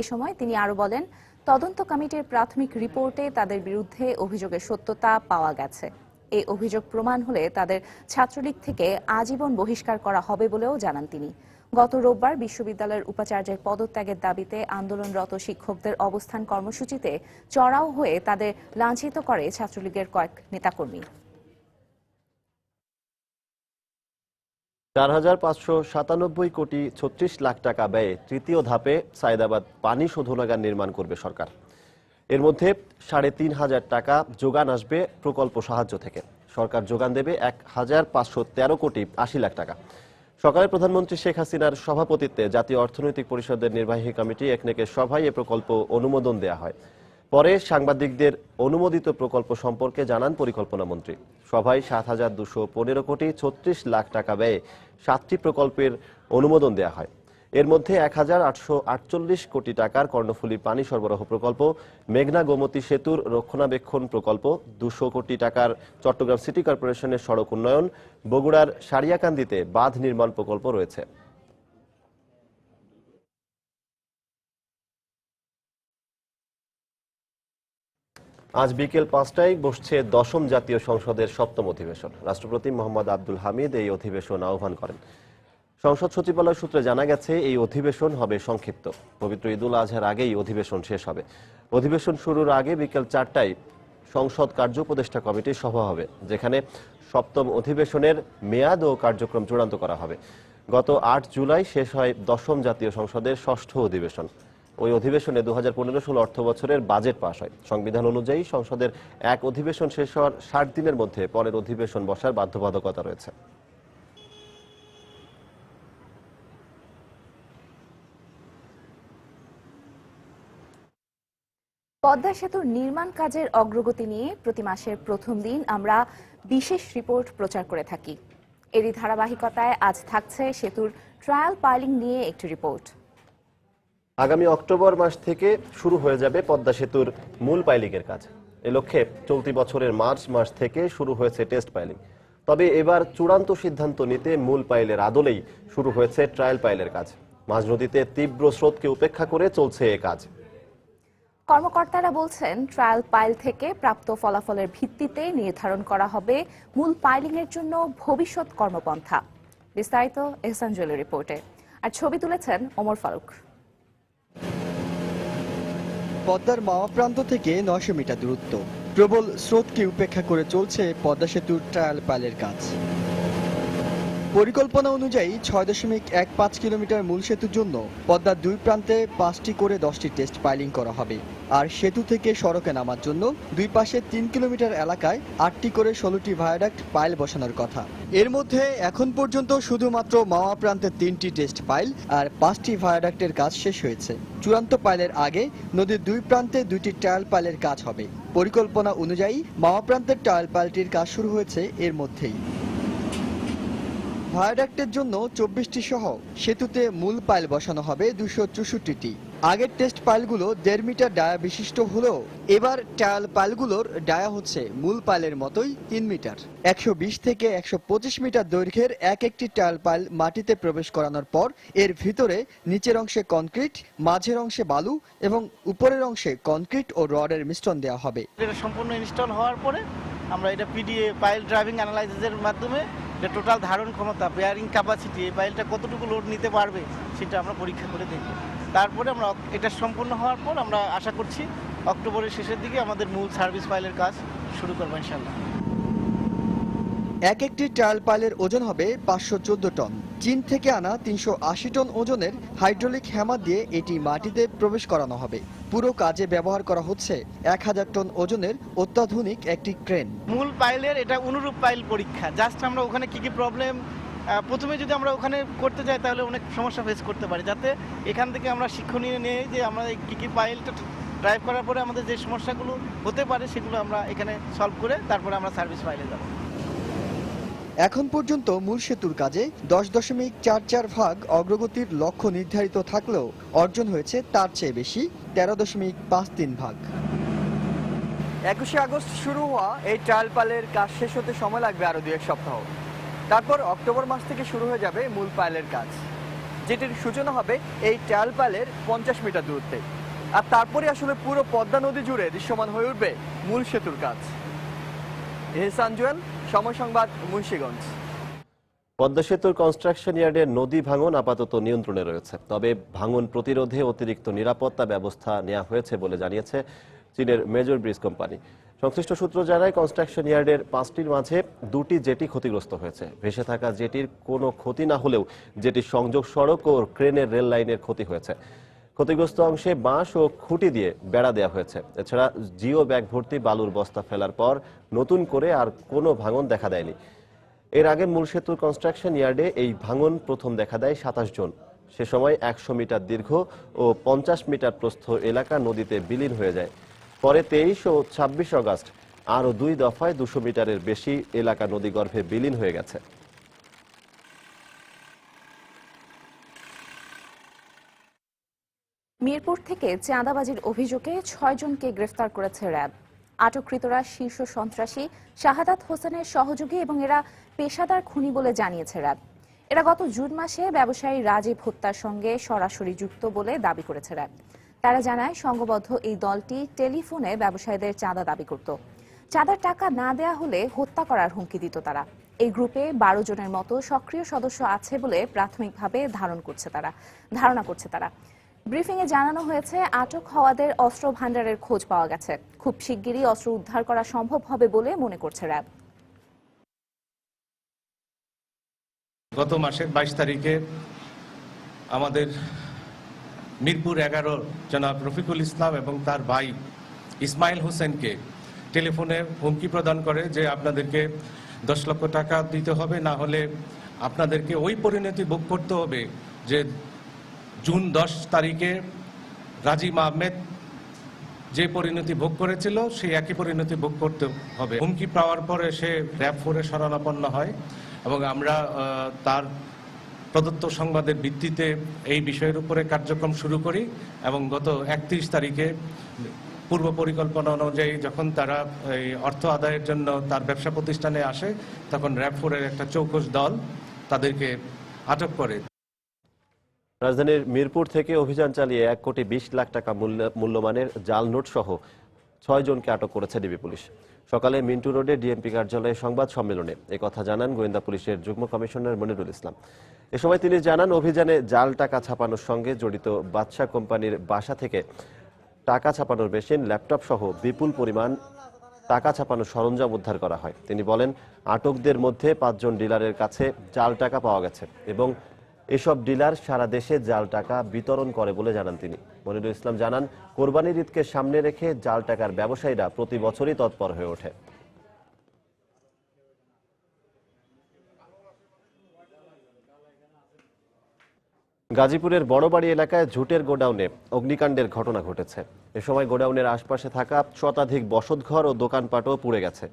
এ সময় তিনি আরো বলেন, তদন্ত কমিটির প্রাথমিক রিপোর্টে তাদের বিরুদ্ধে অভিযোগের সত্যতা পাওয়া গেছে। এই অভিযোগ প্রমাণ হলে তাদের ছাত্রলীগ থেকে আজীবন বহিষ্কার করা হবে বলেও জানান তিনি। গত রোববার বিশ্ববিদ্যালয়ের উপাচার্যের পদত্যাগের দাবিতে আন্দোলনরত শিক্ষকদের অবস্থান কর্মসূচিতে চড়াও হয়ে তাদের লাঞ্ছিত করে ছাত্রলীগের কয়েক নেতাকর্মী। 4,597 কোটি 36 লাখ টাকা ব্যয়ে তৃতীয় ধাপে সায়েদাবাদ পানি শোধনাগার নির্মাণ করবে সরকার। এর মধ্যে 3,500 টাকা যোগান আসবে প্রকল্প সাহায্য থেকে। সরকার যোগান দেবে 1,513 কোটি 80 লাখ টাকা। সকালে প্রধানমন্ত্রী শেখ হাসিনার সভাপতিত্বে জাতীয় অর্থনৈতিক পরিষদের নির্বাহী কমিটি একনেকের সভায় এ প্রকল্প অনুমোদন দেয়া হয়। পরে সাংবাদিকদের অনুমোদিত প্রকল্প সম্পর্কে জানান পরিকল্পনা মন্ত্রী। সভায় 7,215 কোটি 36 লাখ টাকা ব্যয়ে 7টি প্রকল্পের অনুমোদন দেয়া হয়। এর মধ্যে 1,848 কোটি টাকার কর্ণফুলী পানি সরবরাহ প্রকল্প, মেঘনা গোমতী সেতুর রক্ষণাবেক্ষণ প্রকল্প, 200 কোটি টাকার চট্টগ্রাম সিটি কর্পোরেশনের সড়ক উন্নয়ন, বগুড়ার সারিয়াকান্দিতে বাঁধ নির্মাণ প্রকল্প রয়েছে। আজ বিকেল 5টায় বসছে 10ম জাতীয় সংসদের 7ম অধিবেশন। রাষ্ট্রপতি মোহাম্মদ আব্দুল হামিদ এই অধিবেশন আহ্বান করেন। সংসদ সচিবালয় সূত্রে জানা গেছে, এই অধিবেশন হবে সংক্ষিপ্ত। পবিত্র ঈদুল আজহার আগেই অধিবেশন শেষ হবে। অধিবেশন শুরুর আগে বিকেল 4টায় সংসদ কার্য উপদেষ্টা কমিটির সভা হবে, যেখানে 7ম অধিবেশনের মেয়াদ ও কার্যক্রম চূড়ান্ত করা হবে। গত 8 জুলাই শেষ হয় 10ম জাতীয় সংসদের 6ষ্ঠ অধিবেশন। ওই অধিবেশনে 2015-16 অর্থ বছরের বাজেট পাস হয়। সংবিধান অনুযায়ী সংসদের এক অধিবেশন শেষ হওয়ার 60 দিনের মধ্যে পরের অধিবেশন বসার বাধ্যবাধকতা রয়েছে। পদ্মা সেতুর নির্মাণ কাজের অগ্রগতি নিয়ে প্রতি মাসের প্রথম দিন আমরা বিশেষ রিপোর্ট প্রচার করে থাকি। এরই ধারাবাহিকতায় আজ থাকছে সেতুর ট্রায়াল পাইলিং নিয়ে একটি রিপোর্ট। আগামী অক্টোবর মাস থেকে শুরু হয়ে যাবে পদ্মা সেতুর মূল পাইলিংয়ের কাজ। এ লক্ষ্যে চলতি বছরের মার্চ মাস থেকে শুরু হয়েছে টেস্ট পাইলিং। তবে এবার চূড়ান্ত সিদ্ধান্ত নিতে মূল পাইলের আদলেই শুরু হয়েছে ট্রায়াল পাইলের কাজ। মাঝ নদীতে তীব্র স্রোতকে উপেক্ষা করে চলছে এ কাজ। কর্মকর্তারা বলছেন, ট্রায়াল পাইল থেকে প্রাপ্ত ফলাফলের ভিত্তিতে নির্ধারণ করা হবে মূল পাইলিংয়ের জন্য ভবিষ্যৎ কর্মপন্থা। বিস্তারিত এহসান জুয়েলের রিপোর্টে। আর ছবি তুলেছেন ওমর ফারুক। পদ্মার মাওয়া প্রান্ত থেকে 900 মিটার দূরত্ব, প্রবল স্রোতকে উপেক্ষা করে চলছে পদ্মা সেতুর ট্রায়াল পাইলের কাজ। পরিকল্পনা অনুযায়ী 6.15 কিলোমিটার মূল সেতুর জন্য পদ্মার 2 প্রান্তে 5টি করে 10টি টেস্ট পাইলিং করা হবে। আর সেতু থেকে সড়কে নামার জন্য 2 পাশে 3 কিলোমিটার এলাকায় 8টি করে 16টি ভায়াডাক্ট পাইল বসানোর কথা। এর মধ্যে এখন পর্যন্ত শুধুমাত্র মাওয়া প্রান্তে 3টি টেস্ট পাইল আর 5টি ভায়াডাক্টের কাজ শেষ হয়েছে। চূড়ান্ত পাইলের আগে নদীর 2 প্রান্তে 2টি ট্রায়াল পাইলের কাজ হবে। পরিকল্পনা অনুযায়ী মাওয়া প্রান্তের ট্রায়াল পাইলটির কাজ শুরু হয়েছে এর মধ্যেই। ভায়াডাক্টের জন্য 24টি সহ সেতুতে মূল পাইল বসানো হবে 264টি। আগের টেস্ট পাইলগুলো 1.5 মিটার ডায়া বিশিষ্ট হলেও এবার ট্রায়াল পাইলগুলোর ডায়া হচ্ছে মূল পাইলের মতোই 3 মিটার। 120 থেকে 125 মিটার দৈর্ঘ্যের একটি ট্রায়াল পাইল মাটিতে প্রবেশ করানোর পর এর ভিতরে নিচের অংশে কনক্রিট, মাঝের অংশে বালু এবং উপরের অংশে কনক্রিট ও রডের মিশ্রণ দেওয়া হবে। এটা সম্পূর্ণ ইনস্টল হওয়ার পরে আমরা এটা পিডিএ পাইল ড্রাইভিং অ্যানালাইসিসের মাধ্যমে টোটাল ধারণ ক্ষমতা, বেয়ারিং ক্যাপাসিটি, এই পাইলটা কতটুকু লোড নিতে পারবে সেটা আমরা পরীক্ষা করে দেখব। তারপরে আমরা এটা সম্পূর্ণ হওয়ার পর আমরা আশা করছি অক্টোবরের শেষের দিকে আমাদের মূল সার্ভিস পাইলের কাজ শুরু করবো ইনশাআল্লাহ। একটি ট্রায়াল পাইলের ওজন হবে 514 টন। চীন থেকে আনা 380 টন ওজনের হাইড্রোলিক হ্যামার দিয়ে এটি মাটিতে প্রবেশ করানো হবে। পুরো কাজে ব্যবহার করা হচ্ছে 1000 টন ওজনের অত্যাধুনিক একটি ক্রেন। মূল পাইলের এটা অনুরূপ পাইল পরীক্ষা। জাস্ট আমরা ওখানে কি প্রবলেম প্রথমে যদি আমরা ওখানে করতে যাই তাহলে অনেক সমস্যা ফেস করতে পারি, যাতে এখান থেকে আমরা শিক্ষণীয় নিয়ে যে আমরা কি পাইলটা ড্রাইভ করার পরে আমাদের যে সমস্যাগুলো হতে পারে সেগুলো আমরা এখানে সলভ করে তারপরে আমরা সার্ভিস পাইলে যাব। এখন পর্যন্ত মূল সেতুর কাজে 10.44 ভাগ অগ্রগতির লক্ষ্য নির্ধারিত থাকলেও অর্জন হয়েছে তার চেয়ে বেশি 13.53 ভাগ। 21 আগস্ট শুরু হওয়া এই ট্রায়াল পাইলের কাজ শেষ হতে সময় লাগবে আরো 2 সপ্তাহ। তারপর অক্টোবর মাস থেকে শুরু হয়ে যাবে মূল পাইলের কাজ, যেটির সূচনা হবে এই ট্রায়াল পাইলের 50 মিটার দূরত্বে। আর তারপরে আসলে পুরো পদ্মা নদী জুড়ে দৃশ্যমান হয়ে উঠবে মূল সেতুর কাজ। এহসান জুয়েল, সময় সংবাদ, মুন্সিগঞ্জ। পদ্মা সেতুর কনস্ট্রাকশন ইয়ার্ডের নদী ভাঙন আপাতত নিয়ন্ত্রণে রয়েছে, তবে ভাঙন প্রতিরোধে অতিরিক্ত নিরাপত্তা ব্যবস্থা নেওয়া হয়েছে বলে জানিয়েছে চীনের মেজর ব্রিজ কোম্পানি। সংশ্লিষ্ট সূত্র জানায় কনস্ট্রাকশন ইয়ার্ডের 5টির মাঝে 2টি জেটি ক্ষতিগ্রস্ত হয়েছে। ভেসে থাকা জেটির কোনো ক্ষতি না হলেও জেটির সংযোগ সড়ক ও ক্রেনের রেল লাইনের ক্ষতি হয়েছে। ক্ষতিগ্রস্ত অংশে বাঁশ ও খুঁটি দিয়ে বেড়া দেওয়া হয়েছে। এছাড়া জিও ব্যাগ ভর্তি বালুর বস্তা ফেলার পর নতুন করে আর কোনো ভাঙন দেখা দেয়নি। এর আগে মূল সেতুর কনস্ট্রাকশন ইয়ার্ডে এই ভাঙন প্রথম দেখা দেয় 27 জন। সে সময় 100 মিটার দীর্ঘ ও 50 মিটার প্রস্থ এলাকা নদীতে বিলীন হয়ে যায়। পরে 23 ও 26 আগস্ট আরও 2 দফায় 200 মিটারের বেশি এলাকা নদীগর্ভে বিলীন হয়ে গেছে। মিরপুর থেকে চাঁদাবাজির অভিযোগে 6 জনকে গ্রেফতার করেছে র্যাব। আটককৃতরা শীর্ষ সন্ত্রাসী শাহাদাত হোসেনের সহযোগী এবং এরা পেশাদার খুনি বলে জানিয়েছে র্যাব। এরা গত জুন মাসে ব্যবসায়ী রাজীব হত্যার সঙ্গে সরাসরি যুক্ত বলে দাবি করেছে র্যাব। তারা জানায় সংঘবদ্ধ এই দলটি টেলিফোনে ব্যবসায়ীদের চাঁদা দাবি করত। চাঁদার টাকা না দেয়া হলে হত্যা করার হুমকি দিত তারা। এই গ্রুপে 12 জনের মতো সক্রিয় সদস্য আছে বলে প্রাথমিকভাবে ধারণা করছে তারা। ব্রিফিংয়ে জানানো হয়েছে আটক হওয়াদের অস্ত্র ভান্ডারের খোঁজ পাওয়া গেছে। খুব শিগগিরই অস্ত্র উদ্ধার করা সম্ভব হবে বলে মনে করছে র্যাব। গত মাসের 22 তারিখে আমাদের মিরপুর 11 জনাব রফিকুল ইসলাম এবং তার ভাই ইসমাইল হোসেনকে টেলিফোনে হুমকি প্রদান করে যে আপনাদেরকে 10 লক্ষ টাকা দিতে হবে, না হলে আপনাদেরকে ওই পরিণতি ভোগ করতে হবে যে জুন 10 তারিখে রাজিম আহমেদ যে পরিণতি ভোগ করেছিল সেই একই পরিণতি ভোগ করতে হবে। হুমকি পাওয়ার পরে সে র্যাব 4-এ শরণাপন্ন হয় এবং আমরা তার প্রদত্ত সংবাদের ভিত্তিতে এই বিষয়ের উপরে কার্যক্রম শুরু করি এবং গত 31 তারিখে পূর্ব পরিকল্পনা অনুযায়ী যখন তারা এই অর্থ আদায়ের জন্য তার ব্যবসা প্রতিষ্ঠানে আসে তখন র্যাব 4-এর একটা চৌকস দল তাদেরকে আটক করে। রাজধানীর মিরপুর থেকে অভিযান চালিয়ে 1,20 লাখ টাকা মূল্যমানের জাল নোট সহ 6 জনকে আটক করেছে ডিবি পুলিশ। সকালে মিন্টু রোডে ডিএমপি কার্যালয়ে সংবাদ সম্মেলনে একথা জানান গোয়েন্দা পুলিশের যুগ্ম কমিশনার মনিরুল ইসলাম। এ সময় তিনি জানান, অভিযানে জাল টাকা ছাপানোর সঙ্গে জড়িত বাদশা কোম্পানির বাসা থেকে টাকা ছাপানোর মেশিন, ল্যাপটপ সহ বিপুল পরিমাণ টাকা ছাপানোর সরঞ্জাম উদ্ধার করা হয়। তিনি বলেন, আটকদের মধ্যে 5 জন ডিলারের কাছে জাল টাকা পাওয়া গেছে এবং এসব ডিলার সারা দেশে জাল টাকা বিতরণ করে বলে জানান তিনি। মনিরুল ইসলাম জানান, কোরবানির ঈদকে সামনে রেখে জাল টাকার ব্যবসায়ীরা প্রতি বছরই তৎপর হয়ে ওঠে। গাজীপুরের বড়বাড়ি এলাকায় ঝুটের গোডাউনে অগ্নিকাণ্ডের ঘটনা ঘটেছে। এ সময় গোডাউনের আশপাশে থাকা শতাধিক বসতঘর ও দোকানপাটও পুড়ে গেছে।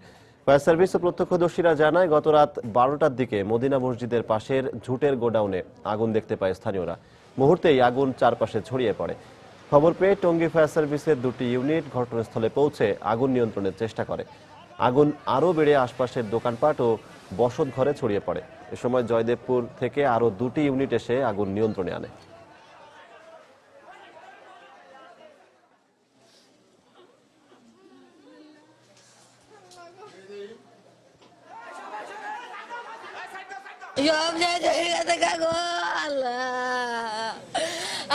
ফায়ার সার্ভিস ও প্রত্যক্ষদর্শীরা জানায়, গত রাত 12টার দিকে মদিনা মসজিদের পাশের ঝুটের গোডাউনে আগুন দেখতে পায় স্থানীয়রা। মুহূর্তেই আগুন চারপাশে ছড়িয়ে পড়ে। খবর পেয়ে টঙ্গী ফায়ার সার্ভিসের 2টি ইউনিট ঘটনাস্থলে পৌঁছে আগুন নিয়ন্ত্রণের চেষ্টা করে। আগুন আরও বেড়ে আশপাশের দোকানপাট ও বসত ঘরে ছড়িয়ে পড়ে। এ সময় জয়দেবপুর থেকে আরও 2টি ইউনিট এসে আগুন নিয়ন্ত্রণে আনে।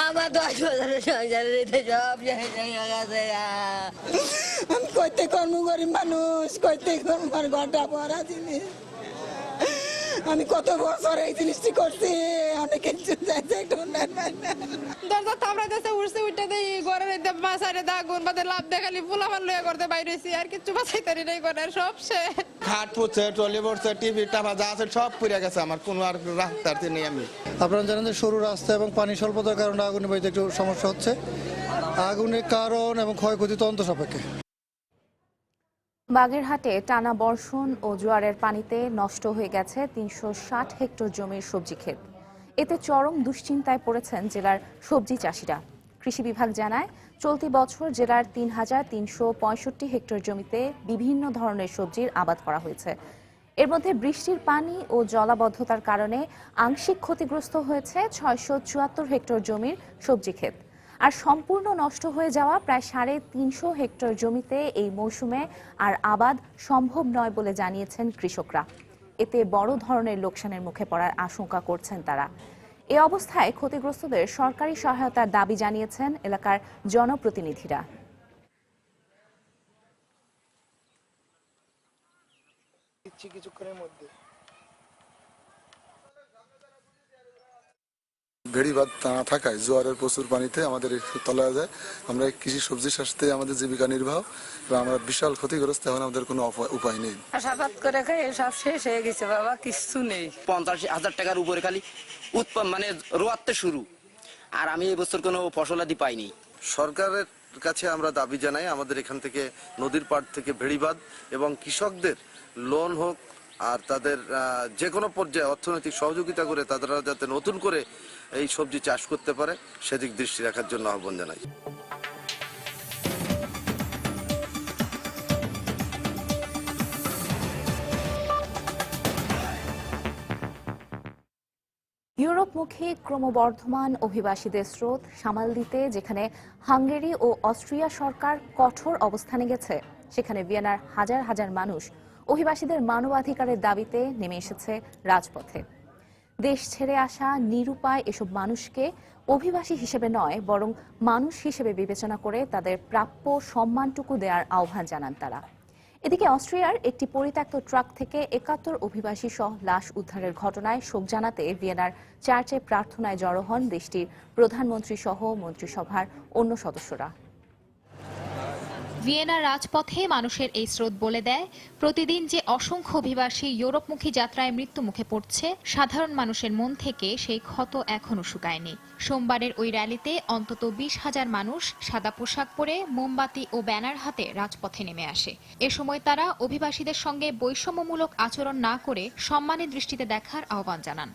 আমার 10 বছরের সংসারে সব গেছে। আমি কইতে কর্ম করি মানুষ, কইতে কর্মার ঘটা পড়া জিনিস। আমি কত বছর এই জিনিসটি করছি, অনেক কিছু দরজা থামড়া দেশে উঠছে উঠতে দেই ঘরের মাছারে দাগুন বাদে লাভ দেখালি পোলাপান লইয়া করতে বাইরেছি আর কিছু বাঁচাইতারি নাই করে সব শেষ। খাট পড়ছে, ট্রলি পড়ছে, টিভি টাপা যা আছে সব পুড়ে গেছে। আমার কোনো আর রাখতে নেই। আমি আপনারা জানেন যে সরু রাস্তা এবং পানি স্বল্পতার কারণে আগুন নিভাইতে একটু সমস্যা হচ্ছে। আগুনের কারণ এবং ক্ষয়ক্ষতি তদন্ত সাপেক্ষে। বাগেরহাটে টানা বর্ষণ ও জোয়ারের পানিতে নষ্ট হয়ে গেছে 360 হেক্টর জমির সবজি ক্ষেত। এতে চরম দুশ্চিন্তায় পড়েছেন জেলার সবজি চাষিরা। কৃষি বিভাগ জানায়, চলতি বছর জেলার 3,365 হেক্টর জমিতে বিভিন্ন ধরনের সবজির আবাদ করা হয়েছে। এর মধ্যে বৃষ্টির পানি ও জলাবদ্ধতার কারণে আংশিক ক্ষতিগ্রস্ত হয়েছে 674 হেক্টর জমির সবজি ক্ষেত। আর সম্পূর্ণ নষ্ট হয়ে যাওয়া প্রায় 350 হেক্টর জমিতে এই মৌসুমে আর আবাদ সম্ভব নয় বলে জানিয়েছেন কৃষকরা। এতে বড় ধরনের লোকসানের মুখে পড়ার আশঙ্কা করছেন তারা। এ অবস্থায় ক্ষতিগ্রস্তদের সরকারি সহায়তার দাবি জানিয়েছেন এলাকার জনপ্রতিনিধিরা। কিছুক্ষণের মধ্যে ভেড়িবাঁধ না থাকায় জোয়ারের প্রচুর পানিতে আমাদের তলায় যায়। আমরা কৃষি সবজি চাষতে আমাদের জীবিকা নির্বাহ, আমরা বিশাল ক্ষতিগ্রস্ত। এখন আমাদের কোনো উপায় নেই। আশাবাদ করে খাই সব শেষ হয়ে গেছে বাবা, কিছু নেই। 50,000 টাকার উপরে খালি মানে রোয়াতে শুরু, আর আমি এবছর কোনো ফসলাদি পাইনি। সরকারের কাছে আমরা দাবি জানাই, আমাদের এখান থেকে নদীর পাড় থেকে ভেড়িবাঁধ এবং কৃষকদের লোন হোক, আর তাদের যে কোনো পর্যায়ে অর্থনৈতিক সহযোগিতা করে তারা যাতে নতুন করে এই সবজি চাষ করতে পারে সেদিক দৃষ্টি রাখার জন্য আহ্বান জানাই। ইউরোপমুখী ক্রমবর্ধমান অভিবাসীদের স্রোত সামাল দিতে যেখানে হাঙ্গেরি ও অস্ট্রিয়া সরকার কঠোর অবস্থানে গেছে, সেখানে ভিয়েনার হাজার হাজার মানুষ অভিবাসীদের মানবাধিকারের দাবিতে নেমে এসেছে রাজপথে। দেশ ছেড়ে আসা নিরুপায় এসব মানুষকে অভিবাসী হিসেবে নয়, বরং মানুষ হিসেবে বিবেচনা করে তাদের প্রাপ্য সম্মানটুকু দেওয়ার আহ্বান জানান তারা। এদিকে অস্ট্রিয়ার একটি পরিত্যক্ত ট্রাক থেকে 71 অভিবাসী সহ লাশ উদ্ধারের ঘটনায় শোক জানাতে ভিয়েনার চার্চে প্রার্থনায় জড়ো হন দেশটির প্রধানমন্ত্রী সহ মন্ত্রিসভার অন্য সদস্যরা। ভিয়েনার রাজপথে মানুষের এই স্রোত বলে দেয়, প্রতিদিন যে অসংখ্য অভিবাসী ইউরোপমুখী যাত্রায় মৃত্যু মুখে পড়ছে, সাধারণ মানুষের মন থেকে সেই ক্ষত এখনো শুকায়নি। সোমবারের ওই র্যালিতে অন্তত 20,000 মানুষ সাদা পোশাক পরে মোমবাতি ও ব্যানার হাতে রাজপথে নেমে আসে। এ সময় তারা অভিবাসীদের সঙ্গে বৈষম্যমূলক আচরণ না করে সম্মানের দৃষ্টিতে দেখার আহ্বান জানান।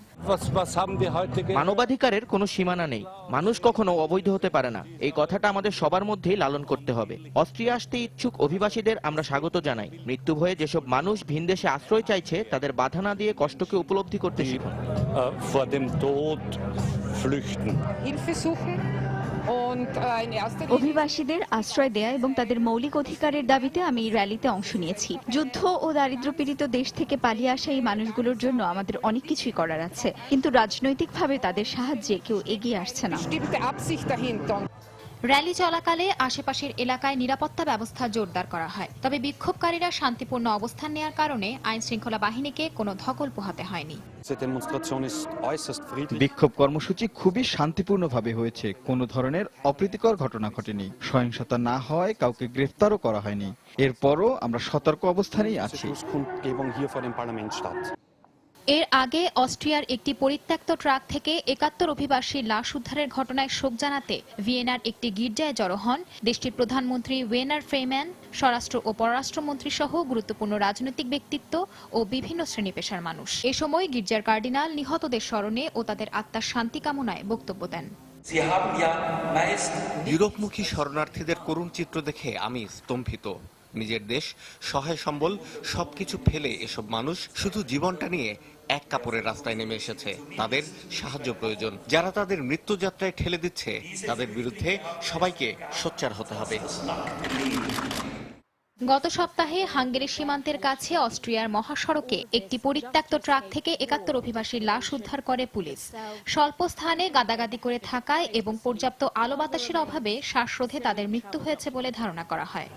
মানবাধিকারের কোনো সীমানা নেই, মানুষ কখনো অবৈধ হতে পারে না, এই কথাটা আমাদের সবার মধ্যেই লালন করতে হবে। অস্ট্রিয়া আসতে ইচ্ছুক অভিবাসীদের আমরা স্বাগত জানাই। মৃত্যু ভয়ে যেসব মানুষ ভিনদেশে আশ্রয় চাইছে তাদের বাধা না দিয়ে কষ্টকে উপলব্ধি করতে শিখুন। অভিবাসীদের আশ্রয় দেয়া এবং তাদের মৌলিক অধিকারের দাবিতে আমি এই র্যালিতে অংশ নিয়েছি। যুদ্ধ ও দারিদ্র্যপীড়িত দেশ থেকে পালিয়ে আসা এই মানুষগুলোর জন্য আমাদের অনেক কিছুই করার আছে, কিন্তু রাজনৈতিকভাবে তাদের সাহায্যে কেউ এগিয়ে আসছে না। র্যালি চলাকালে আশেপাশের এলাকায় নিরাপত্তা ব্যবস্থা জোরদার করা হয়, তবে বিক্ষোভকারীরা শান্তিপূর্ণ অবস্থান নেওয়ার কারণে আইন শৃঙ্খলা বাহিনীকে কোনো ধকল পোহাতে হয়নি। বিক্ষোভ কর্মসূচি খুবই শান্তিপূর্ণভাবে হয়েছে, কোনো ধরনের অপ্রীতিকর ঘটনা ঘটেনি, সহিংসতা না হয় কাউকে গ্রেফতারও করা হয়নি। এরপরও আমরা সতর্ক অবস্থানেই আছি। এর আগে অস্ট্রিয়ার একটি পরিত্যক্ত ট্রাক থেকে 71 অভিবাসীর লাশ উদ্ধারের ঘটনায় শোক জানাতে ভিয়েনার একটি গির্জায় জড়ো হন দেশটির প্রধানমন্ত্রী ওয়েনার ফ্রেম্যান, স্বরাষ্ট্র ও পররাষ্ট্রমন্ত্রী সহ গুরুত্বপূর্ণ রাজনৈতিক ব্যক্তিত্ব ও বিভিন্ন শ্রেণী পেশার মানুষ। এ সময় গির্জার কার্ডিনাল নিহতদের স্মরণে ও তাদের আত্মার শান্তি কামনায় বক্তব্য দেন। ইউরোপমুখী শরণার্থীদের করুণ চিত্র দেখে আমি স্তম্ভিত। নিজের দেশ, সহায় সম্বল সবকিছু ফেলে এসব মানুষ শুধু জীবনটা নিয়ে এক কাপড়ের রাস্তায় নেমে এসেছে। তাদের সাহায্য প্রয়োজন। যারা তাদের মৃত্যুযাত্রায় ঠেলে দিচ্ছে তাদের বিরুদ্ধে সবাইকে সোচ্চার হতে হবে। গত সপ্তাহে হাঙ্গেরির সীমান্তের কাছে অস্ট্রিয়ার মহাসড়কে একটি পরিত্যক্ত ট্রাক থেকে ৭১ অভিবাসীর লাশ উদ্ধার করে পুলিশ। স্বল্প স্থানে গাদাগাদি করে থাকায় এবং পর্যাপ্ত আলো বাতাসের অভাবে শ্বাসরোধে তাদের মৃত্যু হয়েছে বলে ধারণা করা হয়।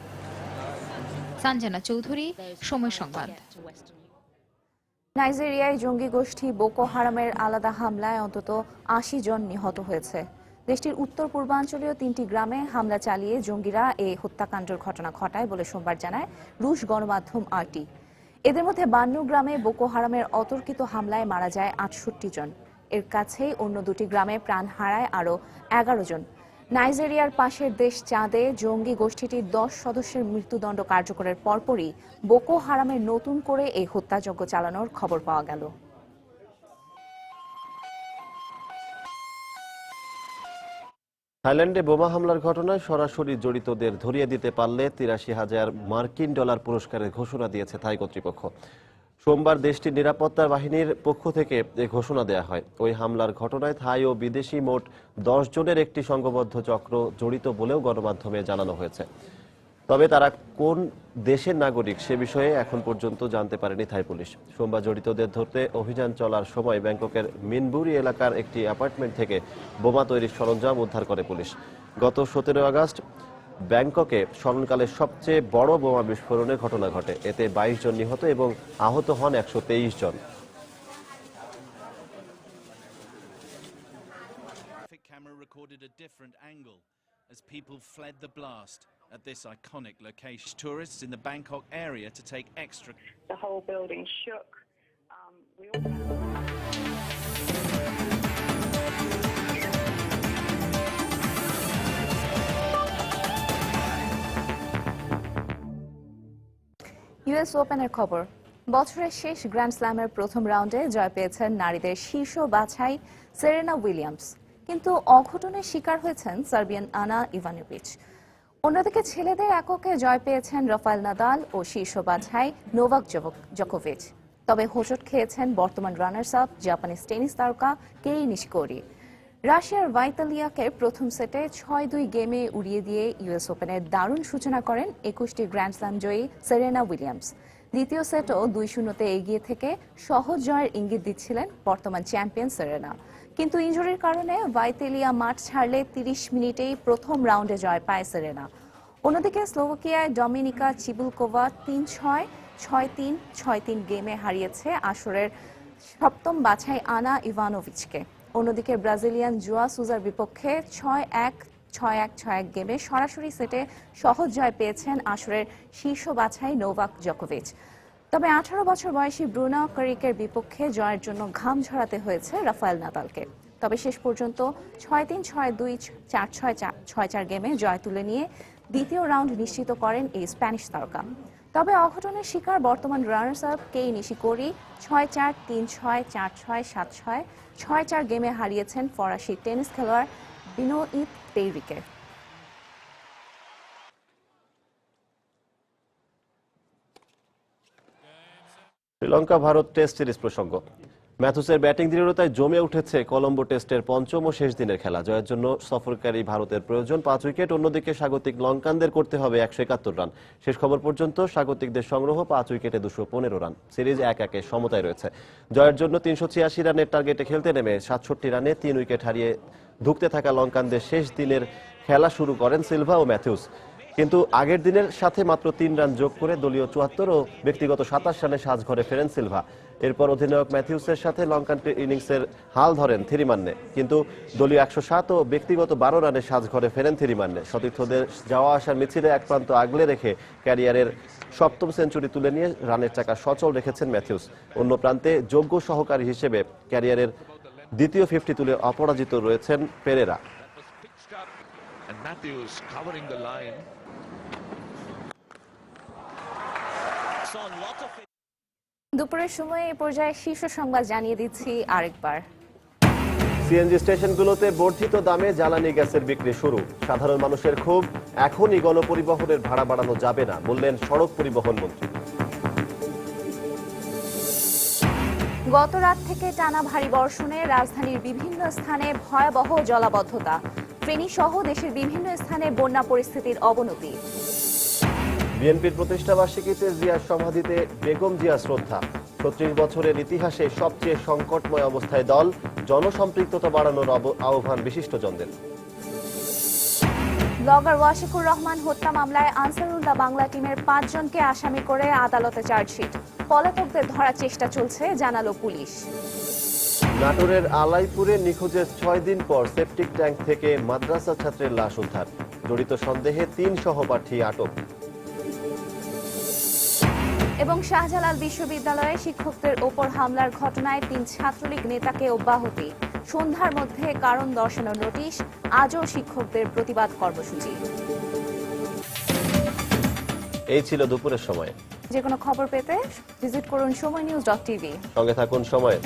সঞ্জনা চৌধুরী, সময় সংবাদ। নাইজেরিয়ায় জঙ্গি গোষ্ঠী বোকো হারামের আলাদা হামলায় অন্তত ৮০ জন নিহত হয়েছে। দেশটির উত্তর পূর্বাঞ্চলীয় ৩টি গ্রামে হামলা চালিয়ে জঙ্গিরা এই হত্যাকাণ্ডের ঘটনা ঘটায় বলে সোমবার জানায় রুশ গণমাধ্যম RT। এদের মধ্যে ৫২ গ্রামে বোকো হারামের অতর্কিত হামলায় মারা যায় ৬৮ জন। এর কাছেই অন্য দুটি গ্রামে প্রাণ হারায় আরও ১১ জন। নাইজেরিয়ার পাশের দেশ চাঁদে জঙ্গি গোষ্ঠীটির ১০ সদস্যের মৃত্যুদণ্ড কার্যকরের পরপরই বোকো হারামের নতুন করে এই হত্যাযজ্ঞ চালানোর খবর পাওয়া গেল। থাইল্যান্ডে বোমা হামলার ঘটনায় সরাসরি জড়িতদের ধরিয়ে দিতে পারলে $৮৩,০০০ পুরস্কারের ঘোষণা দিয়েছে থাই কর্তৃপক্ষ। সোমবার দেশটির নিরাপত্তা বাহিনীর পক্ষ থেকে এ ঘোষণা দেয়া হয়। ওই হামলার ঘটনায় থাই ও বিদেশি মোট ১০ জনের একটি সংঘবদ্ধ চক্র জড়িত বলেও গণমাধ্যমে জানানো হয়েছে। তবে তারা কোন দেশের নাগরিক সে বিষয়ে এখন পর্যন্ত জানতে পারেনি থাই পুলিশ। সোমবার জড়িতদের ধরতে অভিযান চলার সময় ব্যাংককের মিনবুরি এলাকার একটি অ্যাপার্টমেন্ট থেকে বোমা তৈরির সরঞ্জাম উদ্ধার করে পুলিশ। গত ১৭ আগস্ট ব্যাংককে স্মরণকালের সবচেয়ে বড় বোমা বিস্ফোরণের ঘটনা ঘটে। এতে ২২ জন নিহত এবং আহত হন ১২৩ জন। As people fled the blast at this iconic location. Tourists in the Bangkok area to take extra. The whole building shook. US ওপেনের খবর। বছরের শেষ গ্র্যান্ড স্ল্যামের প্রথম রাউন্ডে জয় পেয়েছেন নারীদের শীর্ষ বাছাই সেরেনা উইলিয়ামস। কিন্তু অঘটনের শিকার হয়েছেন সার্বিয়ান আনা ইভানোভিচ। অন্যদিকে ছেলেদের এককে জয় পেয়েছেন রাফায়েল নাদাল ও শীর্ষ বাছাই নোভাক জোকোভিচ। তবে হোঁচট খেয়েছেন বর্তমান রানার্স আপ জাপানিজ টেনিস তারকা কেই নিশিকোরি। রাশিয়ার ভাইতালিয়াকে প্রথম সেটে ৬-২ গেমে উড়িয়ে দিয়ে US ওপেনের দারুণ সূচনা করেন ২১টি গ্র্যান্ড স্ল্যাম জয়ী সেরেনা উইলিয়ামস। দ্বিতীয় সেটও ২-০ এগিয়ে থেকে সহজ জয়ের ইঙ্গিত দিচ্ছিলেন বর্তমান চ্যাম্পিয়ন সেরেনা। কিন্তু ইনজুরির কারণে ভাইতেলিয়া মাঠ ছাড়লে ৩০ মিনিটেই প্রথম রাউন্ডে জয় পায় সেরেনা। অন্যদিকে স্লোভাকিয়ায় ডমিনিকা চিবুলকোভা ৩-৬, ৬-৩, ৬-৩ গেমে হারিয়েছে আসরের সপ্তম বাছাই আনা ইভানোভিচকে। অন্যদিকে ব্রাজিলিয়ান জুয়া সুজার বিপক্ষে ৬-১, ৬-১, ৬-১ গেমে সরাসরি সেটে সহজ জয় পেয়েছেন আসরের শীর্ষ বাছাই নোভাক জোকোভিচ। তবে ১৮ বছর বয়সী ব্রুনো কারিকের বিপক্ষে জয়ের জন্য ঘাম ঝরাতে হয়েছে রাফায়েল নাদালকে। তবে শেষ পর্যন্ত ৬-৩, ৬-২, ৪-৬, ৬-৪ গেমে জয় তুলে নিয়ে দ্বিতীয় রাউন্ড নিশ্চিত করেন এই স্প্যানিশ তারকা। তবে অঘটনের শিকার বর্তমান রানার্স আপ কেই নিশিকোরি ৬-৪, ৩-৬, ৪-৬, ৭-৬, ৬-৪ গেমে হারিয়েছেন ফরাসি টেনিস খেলোয়াড় বিনোইদ পেইরিকে। শ্রীলঙ্কা ভারত টেস্ট সিরিজ প্রসঙ্গ। ম্যাথুসের ব্যাটিং দৃঢ়তায় জমে উঠেছে কলম্বো টেস্টের পঞ্চম ও শেষ দিনের খেলা। জয়ের জন্য সফরকারী ভারতের প্রয়োজন ৫ উইকেট। অন্যদিকে স্বাগতিক লঙ্কানদের করতে হবে ১৭১ রান। শেষ খবর পর্যন্ত স্বাগতিকদের সংগ্রহ ৫ উইকেটে ২১৫ রান। সিরিজ ১-১ সমতায় রয়েছে। জয়ের জন্য ৩৮৬ রানের টার্গেটে খেলতে নেমে ৬৭ রানে ৩ উইকেট হারিয়ে ধুঁকতে থাকা লঙ্কানদের শেষ দিনের খেলা শুরু করেন সিলভা ও ম্যাথিউস। কিন্তু আগের দিনের সাথে মাত্র ৩ রান যোগ করে দলীয় ৭৪ ও ব্যক্তিগত ২৭ রানে সাজঘরে ফেরেন সিলভা। এরপর অধিনায়ক ম্যাথিউসের সাথে লঙ্কান ইনিংসের হাল ধরেন থিরিমান্নে। কিন্তু দলীয় ১০৭ ও ব্যক্তিগত ১২ রানে সাজঘরে ফেরেন থিরিমান্নে। সতীর্থদের যাওয়া আসার মিছিলে এক প্রান্ত আগলে রেখে ক্যারিয়ারের সপ্তম সেঞ্চুরি তুলে নিয়ে রানের চাকা সচল রেখেছেন ম্যাথিউস। অন্য প্রান্তে যোগ্য সহকারী হিসেবে ক্যারিয়ারের দ্বিতীয় 50 তুলে অপরাজিত রয়েছেন পেরেরা। দুপুরের সময় এই পর্যায়ে শীর্ষ সংবাদ জানিয়ে দিচ্ছি আরেকবার। সিএনজি স্টেশনগুলোতে বর্ধিত দামে জ্বালানি গ্যাসের বিক্রি শুরু। সাধারণ মানুষের ক্ষোভ, এখনই গণপরিবহনের ভাড়া বাড়ানো যাবে না বললেন সড়ক পরিবহন মন্ত্রী। গত রাত থেকে টানা ভারী বর্ষণে রাজধানীর বিভিন্ন স্থানে ভয়াবহ জলাবদ্ধতা। ফেনী সহ দেশের বিভিন্ন স্থানে বন্যা পরিস্থিতির অবনতি। বিএনপির প্রতিষ্ঠাবার্ষিকীতে জিয়ার সমাধিতে বেগম জিয়া শ্রদ্ধা। ৩৬ বছরের ইতিহাসে সবচেয়ে সংকটময় অবস্থায় দল, জনসম্পৃক্ততা বাড়ানোর আহ্বান বিশিষ্টজনদের। ব্লগার ওয়াশিকুর রহমান হত্যা মামলায় আনসারুল্লাহ বাংলা টিমের 5 জনকে আসামি করে আদালতে চার্জশিট। পলাতকদের ধরার চেষ্টা চলছে জানালো পুলিশ। নাটোরের আলাইপুরে নিখোঁজের 6 দিন পর সেপটিক ট্যাঙ্ক থেকে মাদ্রাসা ছাত্রের লাশ উদ্ধার। জড়িত সন্দেহে 3 সহপাঠী আটক। এবং শাহজালাল বিশ্ববিদ্যালয়ে শিক্ষকদের ওপর হামলার ঘটনায় 3 ছাত্রলীগ নেতাকে অব্যাহতি। সন্ধ্যার মধ্যে কারণ দর্শানোর নোটিশ, আজও শিক্ষকদের প্রতিবাদ কর্মসূচি। এই ছিল দুপুরের সময়। যে কোনো খবর পেতে ভিজিট করুন সময়নিউজ.tv। সঙ্গে থাকুন সময়।